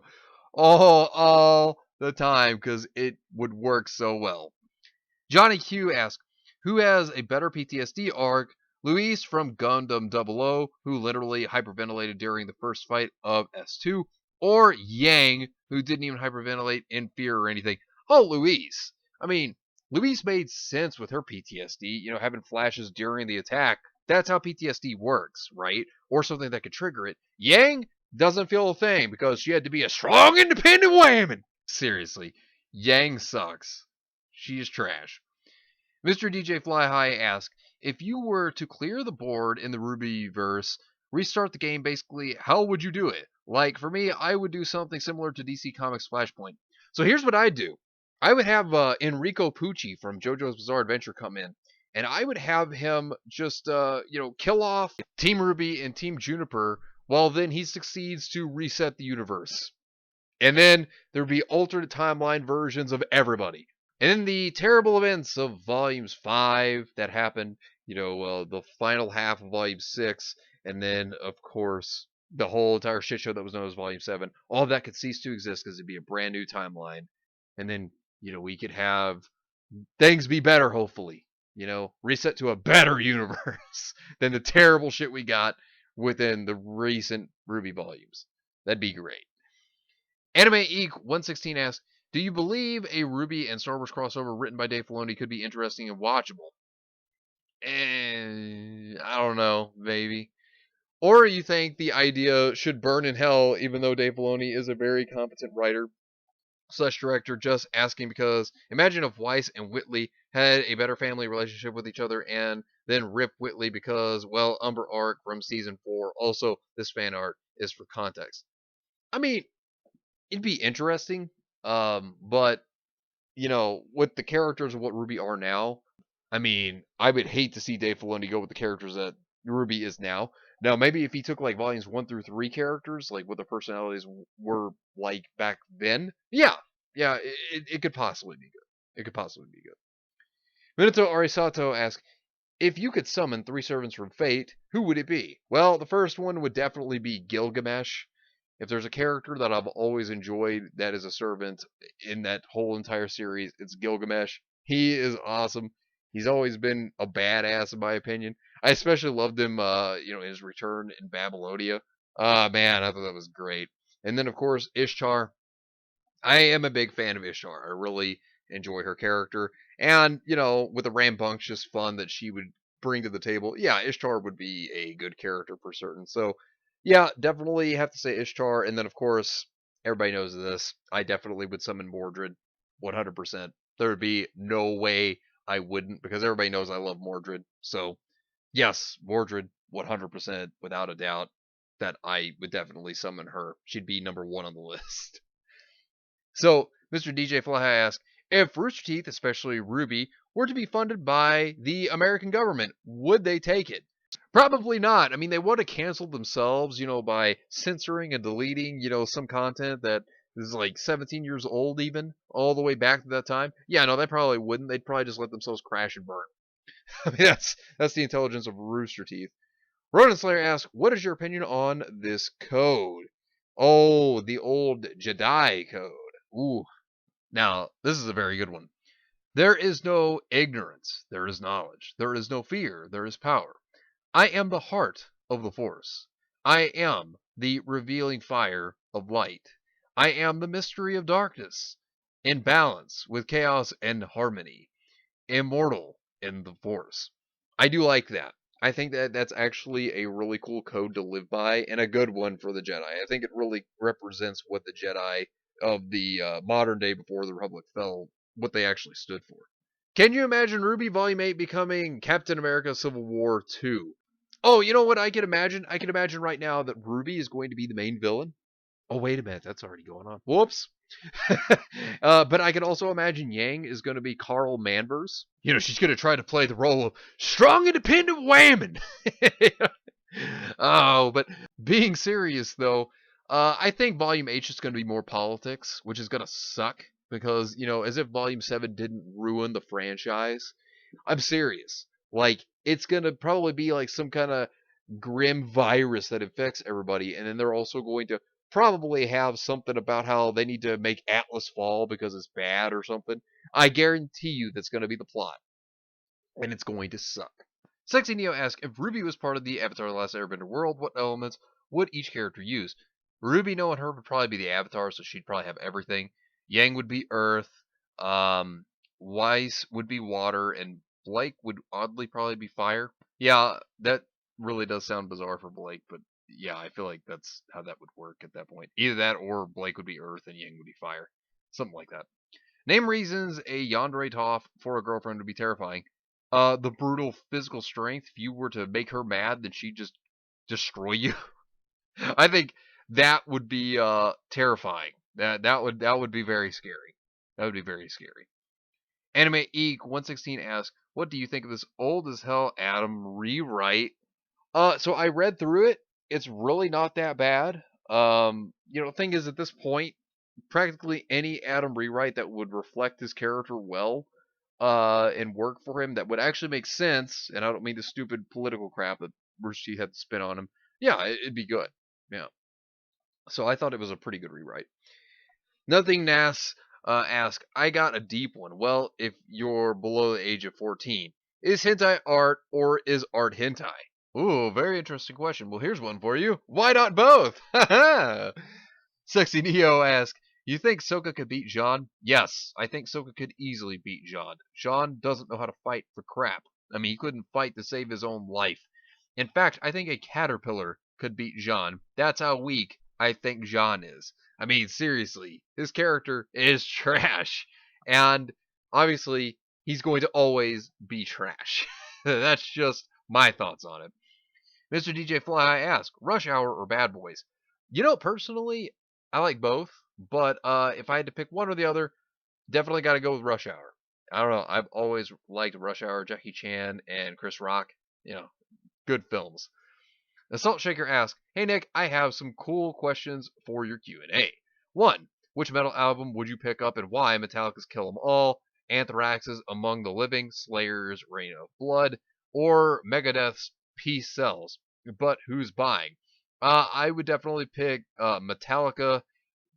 [SPEAKER 1] All the time, because it would work so well. Johnny Q asks, who has a better PTSD arc, Luis from Gundam 00, who literally hyperventilated during the first fight of S2, or Yang, who didn't even hyperventilate in fear or anything? Oh, Luis. I mean, Luis made sense with her PTSD, having flashes during the attack. That's how PTSD works, right? Or something that could trigger it. Yang doesn't feel a thing because she had to be a strong, independent woman. Seriously, Yang sucks. She is trash. Mr. DJ Fly High asks, if you were to clear the board in the Ruby verse, restart the game basically, how would you do it? Like, for me, I would do something similar to DC Comics Flashpoint. So here's what I'd do. I would have Enrico Pucci from JoJo's Bizarre Adventure come in, and I would have him just, kill off Team Ruby and Team Juniper, while then he succeeds to reset the universe. And then there'd be alternate timeline versions of everybody. And then the terrible events of Volumes 5 that happened, the final half of Volume 6, and then, of course, the whole entire shit show that was known as Volume 7, all of that could cease to exist because it'd be a brand new timeline. And then, we could have things be better, hopefully. Reset to a better universe than the terrible shit we got within the recent Ruby volumes. That'd be great. Anime Eek 116 asks, do you believe a Ruby and Star Wars crossover written by Dave Filoni could be interesting and watchable? I don't know, maybe. Or you think the idea should burn in hell, even though Dave Filoni is a very competent writer / director, just asking because imagine if Weiss and Whitley had a better family relationship with each other and then rip Whitley because, well, Umber arc from season 4. Also, this fan art is for context. I mean, it'd be interesting, but, with the characters of what Ruby are now, I mean, I would hate to see Dave Filoni go with the characters that Ruby is now. Now, maybe if he took, like, volumes 1 through 3 characters, like, what the personalities were like back then, yeah, it could possibly be good. It could possibly be good. Minato Arisato asks, if you could summon 3 servants from Fate, who would it be? Well, the first one would definitely be Gilgamesh. If there's a character that I've always enjoyed that is a servant in that whole entire series, it's Gilgamesh. He is awesome. He's always been a badass, in my opinion. I especially loved him, his return in Babylonia. Man, I thought that was great. And then, of course, Ishtar. I am a big fan of Ishtar. I really enjoy her character. And, with the rambunctious fun that she would bring to the table, yeah, Ishtar would be a good character for certain. So, yeah, definitely have to say Ishtar. And then, of course, everybody knows this. I definitely would summon Mordred 100%. There would be no way I wouldn't, because everybody knows I love Mordred. So, yes, Mordred 100% without a doubt that I would definitely summon her. She'd be number 1 on the list. So, Mr. DJ Fly asks, if Rooster Teeth, especially Ruby, were to be funded by the American government, would they take it? Probably not. I mean, they would have canceled themselves, by censoring and deleting, some content that is like 17 years old even, all the way back to that time. Yeah, no, they probably wouldn't. They'd probably just let themselves crash and burn. I mean, that's the intelligence of Rooster Teeth. Ronan Slayer asks, what is your opinion on this code? Oh, the old Jedi code. Ooh. Now, this is a very good one. There is no ignorance. There is knowledge. There is no fear. There is power. I am the heart of the Force. I am the revealing fire of light. I am the mystery of darkness, in balance with chaos and harmony, immortal in the Force. I do like that. I think that that's actually a really cool code to live by, and a good one for the Jedi. I think it really represents what the Jedi of the modern day before the Republic fell, what they actually stood for. Can you imagine Ruby Volume 8 becoming Captain America Civil War 2? Oh, you know what I can imagine? I can imagine right now that Ruby is going to be the main villain. Oh, wait a minute. That's already going on. Whoops. But I can also imagine Yang is going to be Carl Manvers. She's going to try to play the role of strong, independent woman. Oh, but being serious, though, I think Volume H is going to be more politics, which is going to suck
[SPEAKER 2] because, as if Volume 7 didn't ruin the franchise. I'm serious. Like, it's gonna probably be like some kind of grim virus that infects everybody, and then they're also going to probably have something about how they need to make Atlas fall because it's bad or something. I guarantee you that's going to be the plot, and it's going to suck.
[SPEAKER 1] Sexy Neo asks, if Ruby was part of the Avatar The Last Airbender world, what elements would each character use? Ruby, knowing her, would probably be the Avatar, so she'd probably have everything. Yang would be Earth. Um, Weiss would be water, and Blake would oddly probably be fire. Yeah, that really does sound bizarre for Blake, but yeah, I feel like that's how that would work at that point. Either that or Blake would be Earth and Yang would be fire. Something like that. Name reasons a Yandere Toph for a girlfriend would be terrifying. The brutal physical strength. If you were to make her mad, then she'd just destroy you. I think that would be terrifying. That would be very scary. That would be very scary. Anime Eek 116 asks, "What do you think of this old as hell Adam rewrite?" So I read through it. It's really not that bad. The thing is, at this point, practically any Adam rewrite that would reflect his character well, and work for him, that would actually make sense, and I don't mean the stupid political crap that Rushdie had to spin on him. Yeah, it'd be good. Yeah. So I thought it was a pretty good rewrite. Nothing Nas asked, I got a deep one. Well, if you're below the age of 14, is hentai art or is art hentai? Ooh, very interesting question. Well, here's one for you. Why not both? Sexy Neo asks, you think Sokka could beat Jean? Yes, I think Sokka could easily beat Jean. Jean doesn't know how to fight for crap. I mean, he couldn't fight to save his own life. In fact, I think a caterpillar could beat Jean. That's how weak I think Jean is. I mean, seriously, his character is trash. And obviously, he's going to always be trash. That's just my thoughts on it. Mr. DJ Fly asks, Rush Hour or Bad Boys? Personally, I like both, but if I had to pick one or the other, definitely got to go with Rush Hour. I don't know. I've always liked Rush Hour, Jackie Chan, and Chris Rock. Good films. The Salt Shaker asks, "Hey Nick, I have some cool questions for your Q&A. One, which metal album would you pick up and why? Metallica's Kill 'Em All, Anthrax's Among the Living, Slayer's Reign of Blood, or Megadeth's Peace Sells. But who's buying?" I would definitely pick Metallica,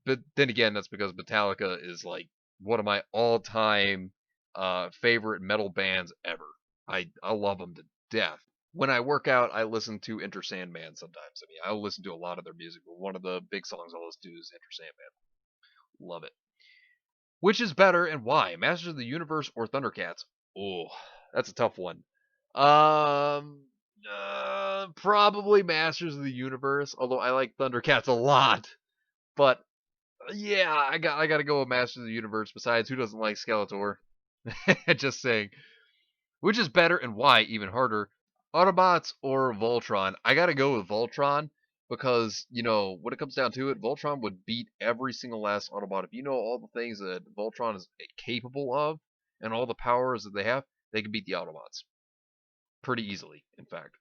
[SPEAKER 1] but then again, that's because Metallica is like one of my all-time favorite metal bands ever. I love them to death. When I work out, I listen to Enter Sandman sometimes. I mean, I'll listen to a lot of their music, but one of the big songs I'll listen to is Enter Sandman. Love it. Which is better and why? Masters of the Universe or Thundercats? Oh, that's a tough one. Probably Masters of the Universe, although I like Thundercats a lot. But yeah, I got to go with Masters of the Universe. Besides, who doesn't like Skeletor? Just saying. Which is better and why? Even harder. Autobots or Voltron? I gotta go with Voltron because, when it comes down to it, Voltron would beat every single last Autobot. If you know all the things that Voltron is capable of and all the powers that they have, they can beat the Autobots. Pretty easily, in fact.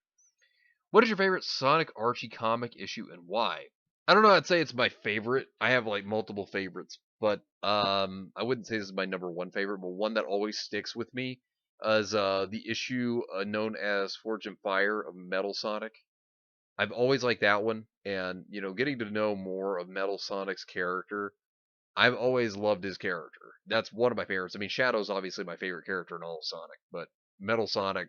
[SPEAKER 1] What is your favorite Sonic Archie comic issue and why? I don't know, I'd say it's my favorite. I have like multiple favorites, but I wouldn't say this is my number one favorite, but one that always sticks with me is the issue known as Forge and Fire of Metal Sonic. I've always liked that one, and getting to know more of Metal Sonic's character, I've always loved his character. That's one of my favorites. I mean, Shadow's obviously my favorite character in all of Sonic, but Metal Sonic,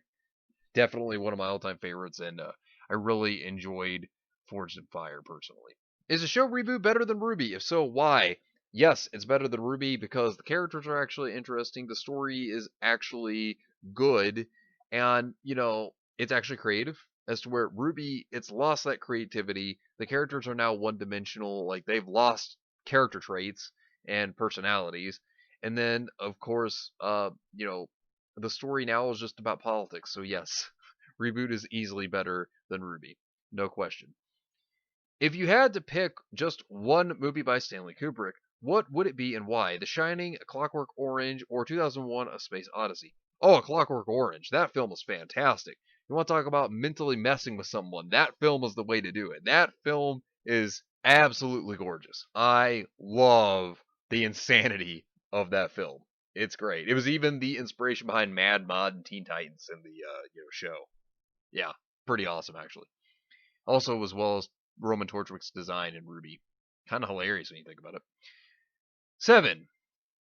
[SPEAKER 1] definitely one of my all-time favorites, and I really enjoyed Forged in Fire personally. Is the show reboot better than Ruby? If so, why? Yes, it's better than Ruby because the characters are actually interesting, the story is actually good, and, it's actually creative. As to where Ruby, it's lost that creativity. The characters are now one dimensional, like they've lost character traits and personalities. And then, of course, the story now is just about politics. So, yes, Reboot is easily better than Ruby. No question. If you had to pick just one movie by Stanley Kubrick, what would it be and why? The Shining, A Clockwork Orange, or 2001 A Space Odyssey? Oh, A Clockwork Orange. That film was fantastic. You want to talk about mentally messing with someone? That film is the way to do it. That film is absolutely gorgeous. I love the insanity
[SPEAKER 2] of that film. It's great. It was even the inspiration behind Mad Mod and Teen Titans in the show. Yeah, pretty awesome actually. Also, as well as Roman Torchwick's design in Ruby, kind of hilarious when you think about it. 7.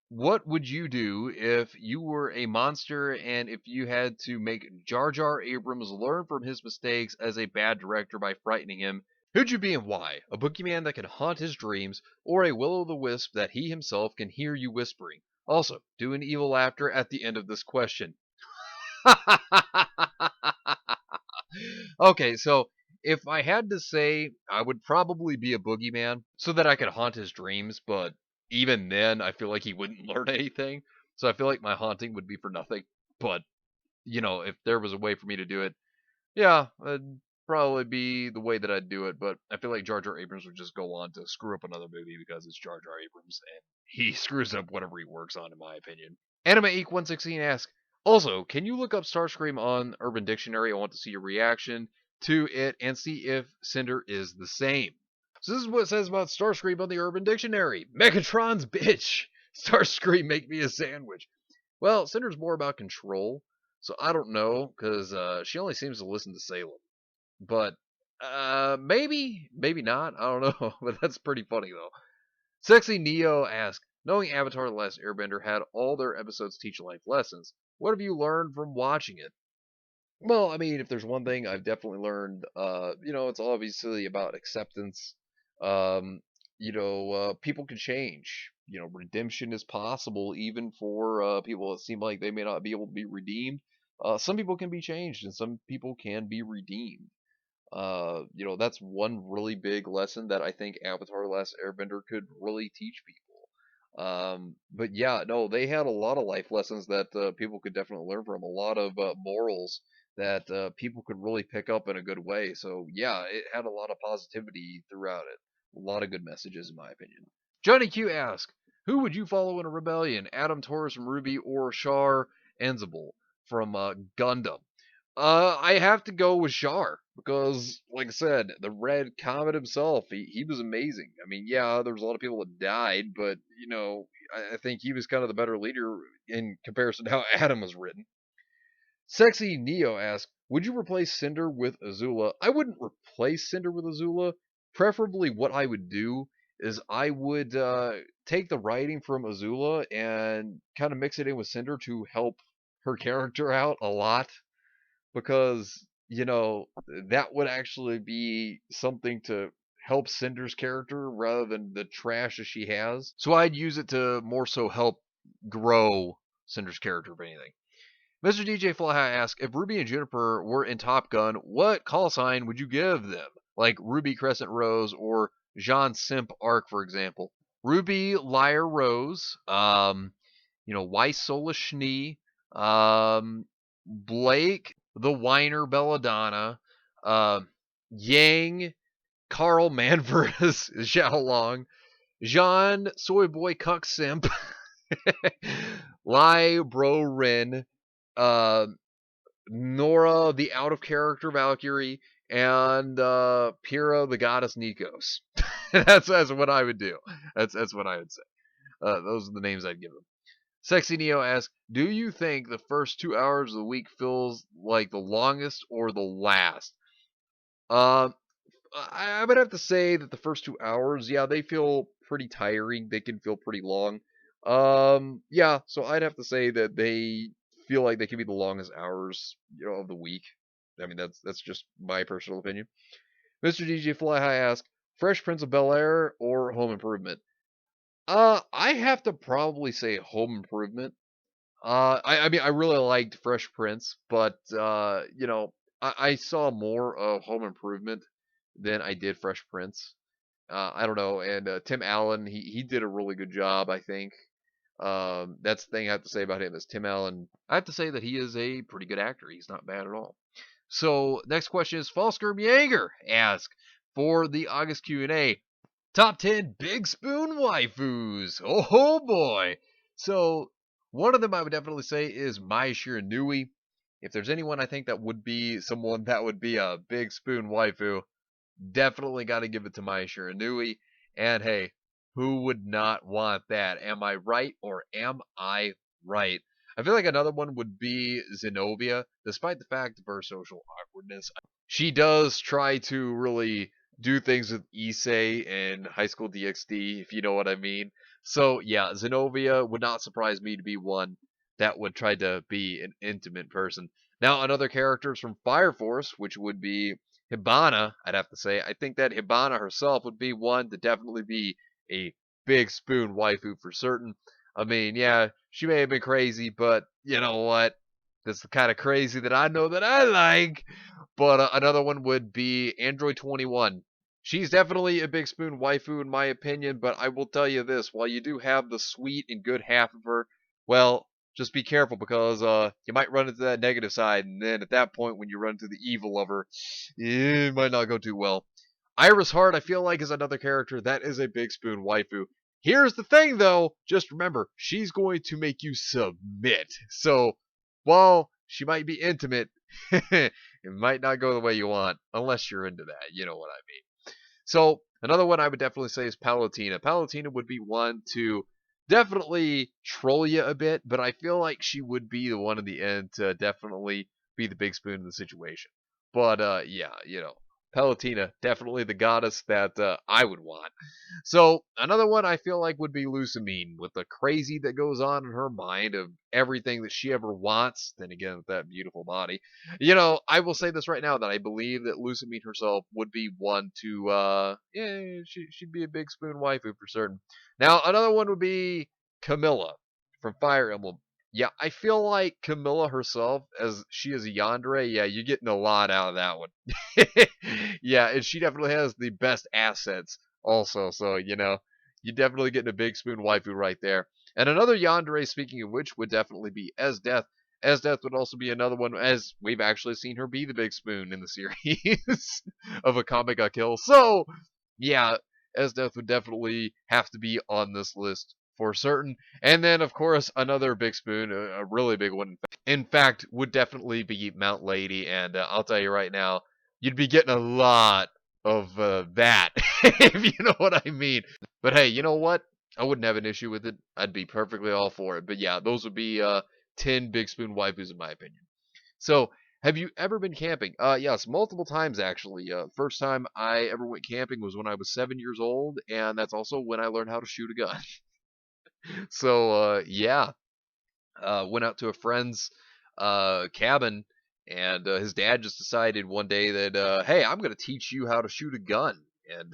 [SPEAKER 2] What would you do if you were a monster and if you had to make Jar Jar Abrams learn from his mistakes as a bad director by frightening him? Who'd you be and why? A boogeyman that can haunt his dreams, or a will-o'-the-wisp that he himself can hear you whispering? Also, do an evil laughter at the end of this question. Okay, so if I had to say, I would probably be a boogeyman so that I could haunt his dreams, but even then, I feel like he wouldn't learn anything. So I feel like my haunting would be for nothing. But, if there was a way for me to do it, yeah, it'd probably be the way that I'd do it. But I feel like Jar Jar Abrams would just go on to screw up another movie because it's Jar Jar Abrams and he screws up whatever he works on, in my opinion. Anime Eek 116 asks, also, can you look up Starscream on Urban Dictionary? I want to see your reaction to it and see if Cinder is the same. So this is what it says about Starscream on the Urban Dictionary. Megatron's bitch. Starscream, make me a sandwich. Well, Cinder's more about control, so I don't know, because she only seems to listen to Salem. But maybe not. I don't know, but that's pretty funny though. Sexy Neo asks, knowing Avatar: The Last Airbender had all their episodes teach life lessons, what have you learned from watching it? Well, I mean, if there's one thing I've definitely learned, it's obviously about acceptance. Um, people can change. Redemption is possible even for people that seem like they may not be able to be redeemed. Some people can be changed and some people can be redeemed. That's one really big lesson that I think Avatar: The Last Airbender could really teach people. But yeah, no, they had a lot of life lessons that people could definitely learn from, a lot of morals that people could really pick up in a good way. So yeah, it had a lot of positivity throughout it. A lot of good messages, in my opinion. Johnny Q asks, who would you follow in a rebellion? Adam Torres from Ruby or Shar Enzable from Gundam? I have to go with Shar because, like I said, the Red Comet himself, he was amazing. I mean, yeah, there was a lot of people that died, but I think he was kind of the better leader in comparison to how Adam was written. Sexy Neo asks, would you replace Cinder with Azula? I wouldn't replace Cinder with Azula. Preferably, what I would do is I would take the writing from Azula and kind of mix it in with Cinder to help her character out a lot because that would actually be something to help Cinder's character rather than the trash that she has. So I'd use it to more so help grow Cinder's character, if anything. Mr. DJ Fly High asks, if Ruby and Juniper were in Top Gun, what call sign would you give them? Like Ruby Crescent Rose or Jean Simp Arc, for example. Ruby Lyre Rose, Weiss Sola Schnee, Blake the Whiner Belladonna, Yang Carl Manvers Xiaolong, Jean Soy Boy Cuck Simp, Lai Bro Rin, uh, Nora the Out of Character Valkyrie, and Pyrrha the Goddess Nikos. that's what I would do. That's what I would say. Those are the names I'd give them. Sexy Neo asks, do you think the first 2 hours of the week feels like the longest or the last? Uh, I would have to say that the first 2 hours, yeah, they feel pretty tiring. They can feel pretty long. Yeah, so I'd have to say that they feel like they can be the longest hours, of the week. I mean, that's just my personal opinion. Mr. DJ Fly High asks, Fresh Prince of Bel-Air or Home Improvement? I have to probably say Home Improvement. I mean, I really liked Fresh Prince, but I saw more of Home Improvement than I did Fresh Prince. I don't know, and Tim Allen, he did a really good job, I think. That's the thing I have to say about him is Tim Allen. I have to say that he is a pretty good actor. He's not bad at all. So next question is Fosker Yeager ask for the August Q&A. Top 10 Big Spoon waifus. Oh boy. So one of them I would definitely say is Mai Shiranui. If there's anyone I think that would be someone that would be a Big Spoon waifu, definitely got to give it to Mai Shiranui. And hey, Who would not want that? Am I right or am I right? I feel like another one would be Zenobia, despite the fact of her social awkwardness. She does try to really do things with Issei and High School DxD, if you know what I mean. So yeah, Zenobia would not surprise me to be one that would try to be an intimate person. Now, another characters from Fire Force, which would be Hibana, I'd have to say. I think that Hibana herself would be one to definitely be a big spoon waifu for certain. I mean, yeah, she may have been crazy, but you know what? That's the kind of crazy that I know that I like. But another one would be Android 21. She's definitely a big spoon waifu in my opinion, but I will tell you this, while you do have the sweet and good half of her, well, just be careful because you might run into that negative side, and then at that point when you run into the evil of her, it might not go too well. Iris Heart, I feel like, is another character that is a big spoon waifu. Here's the thing though, just remember, she's going to make you submit. So while she might be intimate, it might not go the way you want, unless you're into that. You know what I mean. So another one I would definitely say is Palutena. Palutena would be one to definitely troll you a bit, but I feel like she would be the one in the end to definitely be the big spoon in the situation. But yeah, Palutena, definitely the goddess that I would want. So another one I feel like would be Lusamine, with the crazy that goes on in her mind of everything that she ever wants. Then again, with that beautiful body, I will say this right now that I believe that Lusamine herself would be one to, yeah, she'd be a big spoon waifu for certain. Now another one would be Camilla from Fire Emblem. Yeah, I feel like Camilla herself, as she is a yandere, yeah, you're getting a lot out of that one. Yeah, and she definitely has the best assets also. So, you're definitely getting a big spoon waifu right there. And another yandere, speaking of which, would definitely be Esdeath. Esdeath would also be another one, as we've actually seen her be the big spoon in the series of a comic got kill. So, yeah, Esdeath would definitely have to be on this list for certain. And then, of course, another big spoon, a really big one, in fact, would definitely be Mount Lady. And I'll tell you right now, you'd be getting a lot of that, if you know what I mean. But hey, you know what? I wouldn't have an issue with it. I'd be perfectly all for it. But yeah, those would be 10 big spoon waifus in my opinion. So, have you ever been camping? Yes, multiple times actually. First time I ever went camping was when I was 7 years old, and that's also when I learned how to shoot a gun. So, yeah, went out to a friend's cabin, and his dad just decided one day that, hey, I'm going to teach you how to shoot a gun. And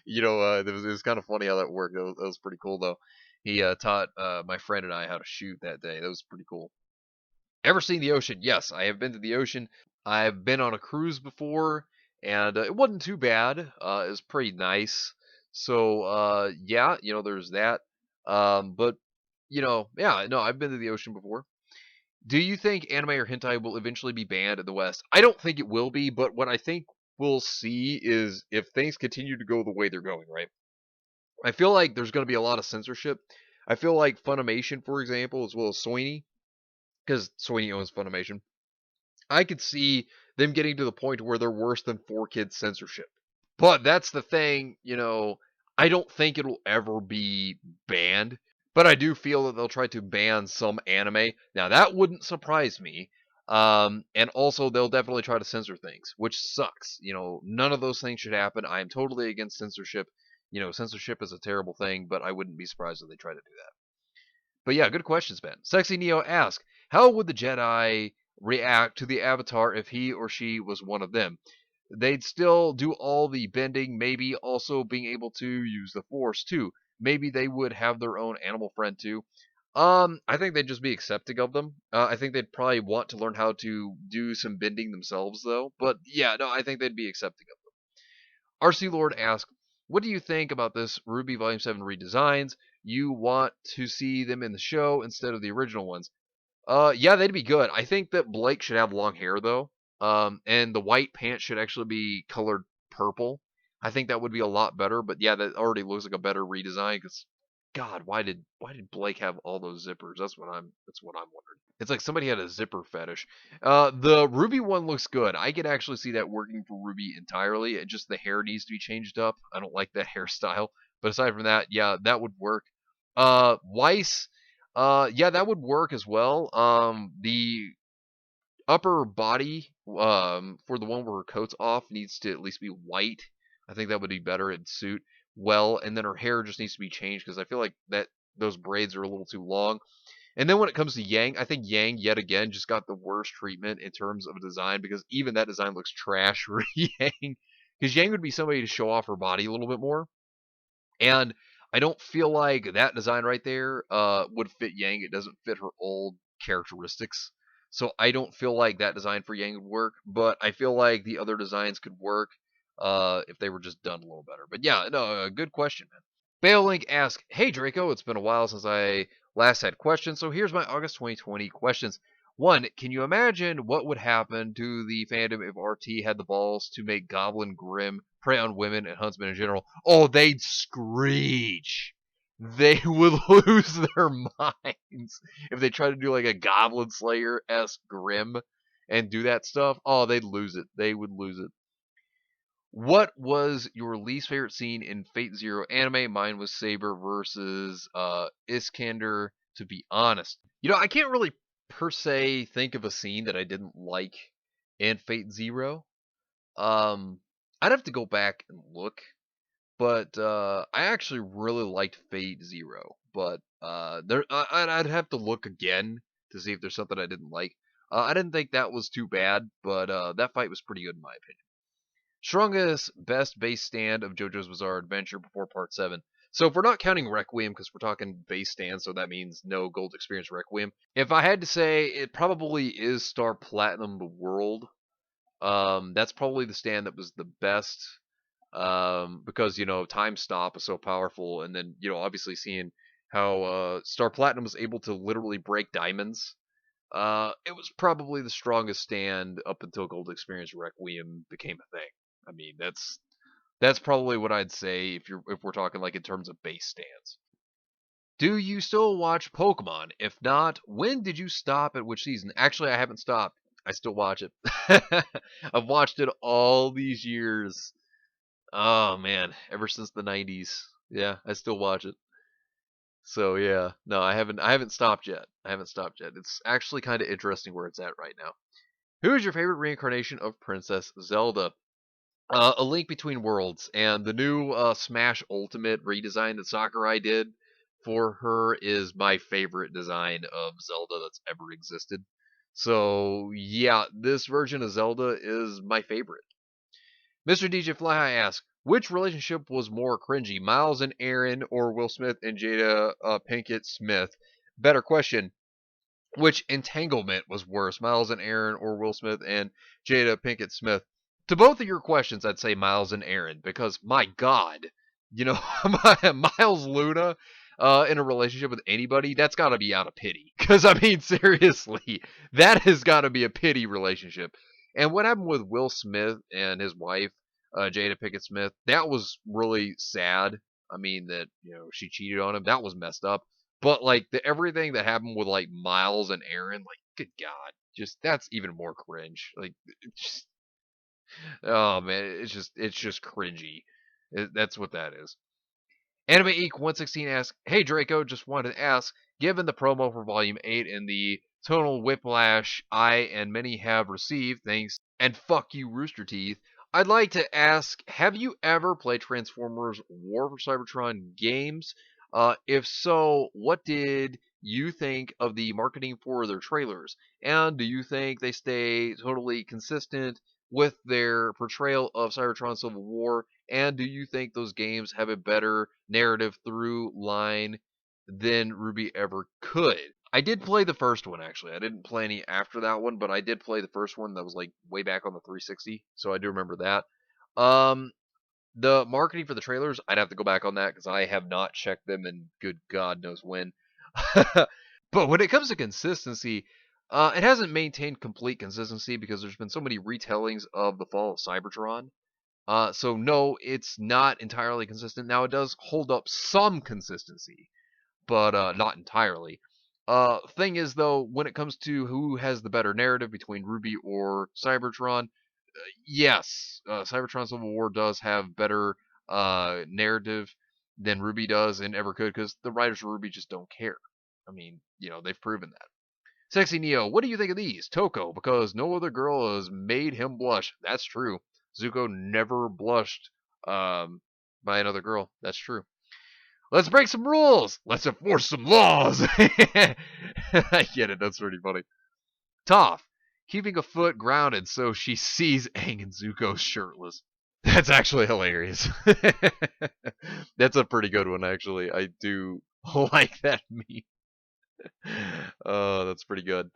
[SPEAKER 2] it was kind of funny how that worked. That was pretty cool, though. He taught my friend and I how to shoot that day. That was pretty cool. Ever seen the ocean? Yes, I have been to the ocean. I've been on a cruise before, and it wasn't too bad. It was pretty nice. So, yeah, there's that. But yeah, no, I've been to the ocean before. Do you think anime or hentai will eventually be banned in the West? I don't think it will be, but what I think we'll see is if things continue to go the way they're going, right? I feel like there's going to be a lot of censorship. I feel like Funimation, for example, as well as Soiny, because Soiny owns Funimation, I could see them getting to the point where they're worse than 4Kids censorship. But that's the thing, I don't think it'll ever be banned, but I do feel that they'll try to ban some anime. Now that wouldn't surprise me. And also they'll definitely try to censor things, which sucks. None of those things should happen. I am totally against censorship. Censorship is a terrible thing, but I wouldn't be surprised if they try to do that. But yeah, good questions, Ben. Sexy Neo asks, how would the Jedi react to the Avatar if he or she was one of them? They'd still do all the bending, maybe also being able to use the Force too. Maybe they would have their own animal friend too. I think they'd just be accepting of them. I think they'd probably want to learn how to do some bending themselves, though. But yeah, no, I think they'd be accepting of them. RC Lord asks, what do you think about this Ruby Volume 7 redesigns? You want to see them in the show instead of the original ones? Yeah, they'd be good. I think that Blake should have long hair though. And the white pants should actually be colored purple. I think that would be a lot better. But yeah, that already looks like a better redesign. Because, God, why did Blake have all those zippers? That's what I'm wondering. It's like somebody had a zipper fetish. The Ruby one looks good. I could actually see that working for Ruby entirely. Just the hair needs to be changed up. I don't like that hairstyle. But aside from that, yeah, that would work. Weiss, yeah, that would work as well. The upper body, for the one where her coat's off needs to at least be white. I think that would be better. It'd suit well. And then her hair just needs to be changed because I feel like that those braids are a little too long. And then when it comes to Yang, I think Yang yet again just got the worst treatment in terms of design because even that design looks trash for Yang. Because Yang would be somebody to show off her body a little bit more. And I don't feel like that design right there would fit Yang. It doesn't fit her old characteristics. So I don't feel like that design for Yang would work, but I feel like the other designs could work if they were just done a little better. But yeah, no, good question, man. Bailink asks, "Hey Draco, it's been a while since I last had questions, so here's my August 2020 questions. One, can you imagine what would happen to the fandom if RT had the balls to make Goblin Grim prey on women and huntsmen in general? Oh, they'd screech. They would lose their minds if they tried to do like a Goblin Slayer-esque Grim and do that stuff. Oh, they'd lose it. They would lose it. What was your least favorite scene in Fate Zero anime? Mine was Saber versus Iskander, to be honest. I can't really per se think of a scene that I didn't like in Fate Zero. I'd have to go back and look, but I actually really liked Fate Zero. But I'd have to look again to see if there's something I didn't like. I didn't think that was too bad, but that fight was pretty good in my opinion. Strongest, best base stand of JoJo's Bizarre Adventure before Part 7. So if we're not counting Requiem, because we're talking base stand, so that means no Gold Experience Requiem. If I had to say, it probably is Star Platinum the World. That's probably the stand that was the best. Because, Time Stop is so powerful. And then, obviously seeing how Star Platinum was able to literally break diamonds. It was probably the strongest stand up until Gold Experience Requiem became a thing. I mean, that's probably what I'd say if we're talking like in terms of base stands. Do you still watch Pokemon? If not, when did you stop at which season? Actually, I haven't stopped. I still watch it. I've watched it all these years. Oh man, ever since the 90s. Yeah, I still watch it. So yeah, no, I haven't stopped yet. I haven't stopped yet. It's actually kind of interesting where it's at right now. Who is your favorite reincarnation of Princess Zelda? A Link Between Worlds, and the new Smash Ultimate redesign that Sakurai did for her is my favorite design of Zelda that's ever existed. So yeah, this version of Zelda is my favorite. Mr. DJ Fly High asks, which relationship was more cringy, Miles and Aaron or Will Smith and Jada Pinkett Smith? Better question, which entanglement was worse, Miles and Aaron or Will Smith and Jada Pinkett Smith? To both of your questions, I'd say Miles and Aaron because my God, Miles Luna in a relationship with anybody, that's got to be out of pity. Because I mean, seriously, that has got to be a pity relationship. And what happened with Will Smith and his wife, Jada Pinkett Smith, that was really sad. I mean, that she cheated on him. That was messed up. But like everything that happened with like Miles and Aaron, like good God, just that's even more cringe. Like, just, oh man, it's just cringy. That's what that is. Anime Eek 116 asks, "Hey Draco, just wanted to ask, given the promo for Volume 8 and the tonal whiplash I and many have received, thanks, and fuck you Rooster Teeth, I'd like to ask, have you ever played Transformers War for Cybertron games? If so, what did you think of the marketing for their trailers? And do you think they stay totally consistent with their portrayal of Cybertron Civil War? And do you think those games have a better narrative through line than Ruby ever could? I did play the first one actually. I didn't play any after that one, but I did play the first one that was like way back on the 360, so I do remember that. Um, the marketing for the trailers, I'd have to go back on that because I have not checked them in good God knows when. But when it comes to consistency, it hasn't maintained complete consistency because there's been so many retellings of the fall of Cybertron. So no, it's not entirely consistent. Now it does hold up some consistency, but not entirely. Thing is though, when it comes to who has the better narrative between Ruby or Cybertron, yes, Cybertron Civil War does have better narrative. than Ruby does and ever could, because the writers of Ruby just don't care. I mean, they've proven that. Sexy Neo, what do you think of these? Toko, because no other girl has made him blush. That's true. Zuko never blushed by another girl. That's true. Let's break some rules. Let's enforce some laws. I get it. That's pretty funny. Toph, keeping a foot grounded so she sees Aang and Zuko shirtless. That's actually hilarious. That's a pretty good one, actually. I do like that meme. Oh, that's pretty good.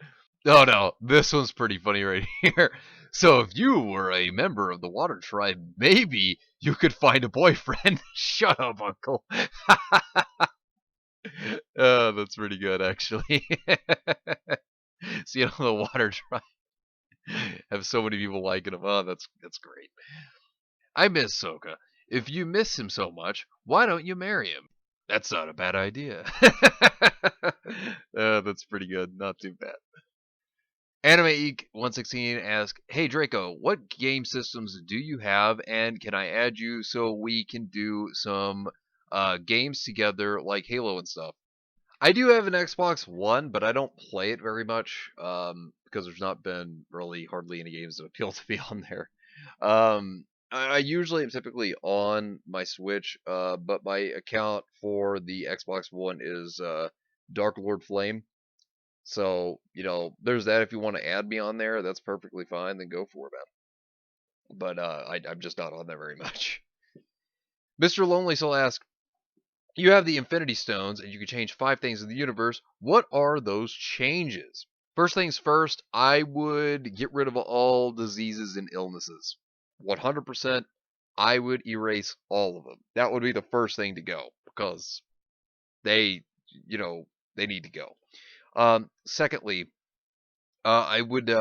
[SPEAKER 2] Oh no, this one's pretty funny right here. So if you were a member of the Water Tribe, maybe you could find a boyfriend. Shut up, Uncle. Oh, that's pretty good, actually. So, the Water Tribe have so many people liking him. Oh, that's great. I miss Sokka. If you miss him so much, why don't you marry him? That's not a bad idea. That's pretty good. Not too bad. Anime Eek 116 asks, "Hey Draco, what game systems do you have, and can I add you so we can do some games together like Halo and stuff?" I do have an Xbox One, but I don't play it very much because there's not been really hardly any games that appeal to me on there. I usually am typically on my Switch, but my account for the Xbox One is Dark Lord Flame. So, there's that. If you want to add me on there, that's perfectly fine. Then go for it, man. But I'm just not on there very much. Mr. Lonely Soul asks, "You have the Infinity Stones, and you can change 5 things in the universe. What are those changes?" First things first, I would get rid of all diseases and illnesses. 100%, I would erase all of them. That would be the first thing to go, because they, they need to go. Secondly, I would,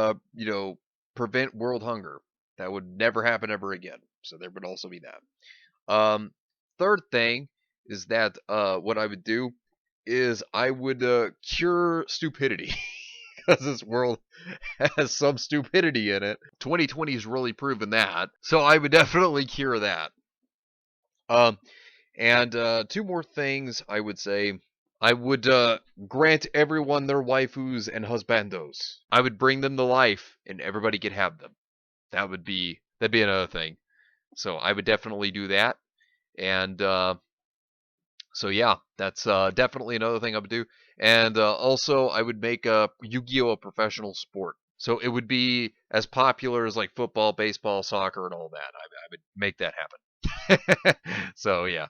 [SPEAKER 2] prevent world hunger. That would never happen ever again. So there would also be that. Third thing is that what I would do is I would cure stupidity. Because this world has some stupidity in it. 2020 has really proven that. So I would definitely cure that. And 2 more things I would say. I would grant everyone their waifus and husbandos. I would bring them to life, and everybody could have them. That'd be another thing. So I would definitely do that. And so yeah, that's definitely another thing I would do. And also, I would make Yu-Gi-Oh a professional sport. So it would be as popular as like football, baseball, soccer, and all that. I would make that happen. So yeah.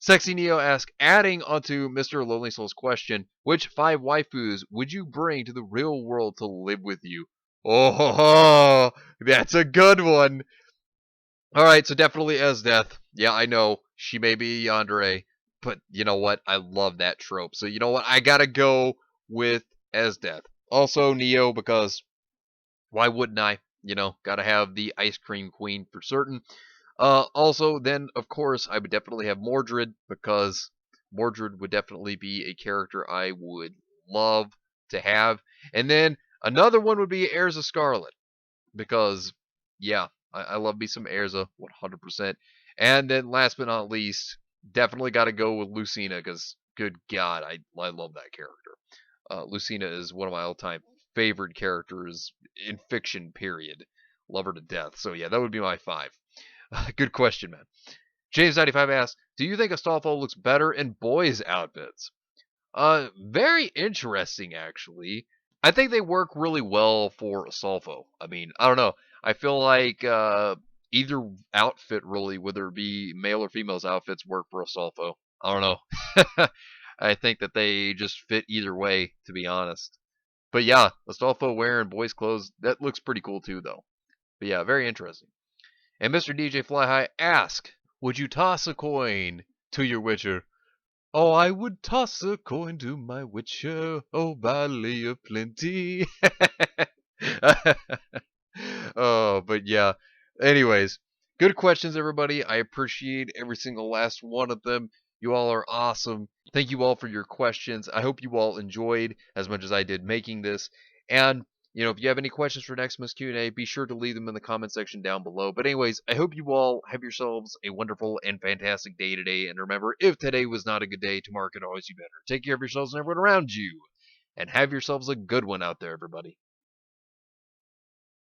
[SPEAKER 2] Sexy Neo asks, adding onto Mr. Lonely Soul's question, which 5 waifus would you bring to the real world to live with you? Oh, that's a good one. All right, so definitely Esdeath. Yeah, I know she may be yandere, but you know what? I love that trope. So you know what? I gotta go with Esdeath. Also Neo, because why wouldn't I? Gotta have the Ice Cream Queen for certain. Also, then, of course, I would definitely have Mordred, because Mordred would definitely be a character I would love to have. And then another one would be Erza Scarlet, because, yeah, I love me some Erza, 100%. And then, last but not least, definitely got to go with Lucina, because, good God, I love that character. Lucina is one of my all-time favorite characters in fiction, period. Love her to death. So, yeah, that would be my 5. Good question, man. James95 asks, "Do you think Astolfo looks better in boys' outfits?" Very interesting, actually. I think they work really well for Astolfo. I mean, I don't know. I feel like either outfit, really, whether it be male or female's outfits, work for Astolfo. I don't know. I think that they just fit either way, to be honest. But yeah, Astolfo wearing boys' clothes, that looks pretty cool too, though. But yeah, very interesting. And Mr. DJ Flyhigh asks, would you toss a coin to your Witcher? Oh, I would toss a coin to my Witcher, oh, valley of plenty. Oh, but yeah. Anyways, good questions, everybody. I appreciate every single last one of them. You all are awesome. Thank you all for your questions. I hope you all enjoyed as much as I did making this. And if you have any questions for next month's Q&A, be sure to leave them in the comment section down below. But anyways, I hope you all have yourselves a wonderful and fantastic day today. And remember, if today was not a good day, tomorrow could always be better. Take care of yourselves and everyone around you. And have yourselves a good one out there, everybody.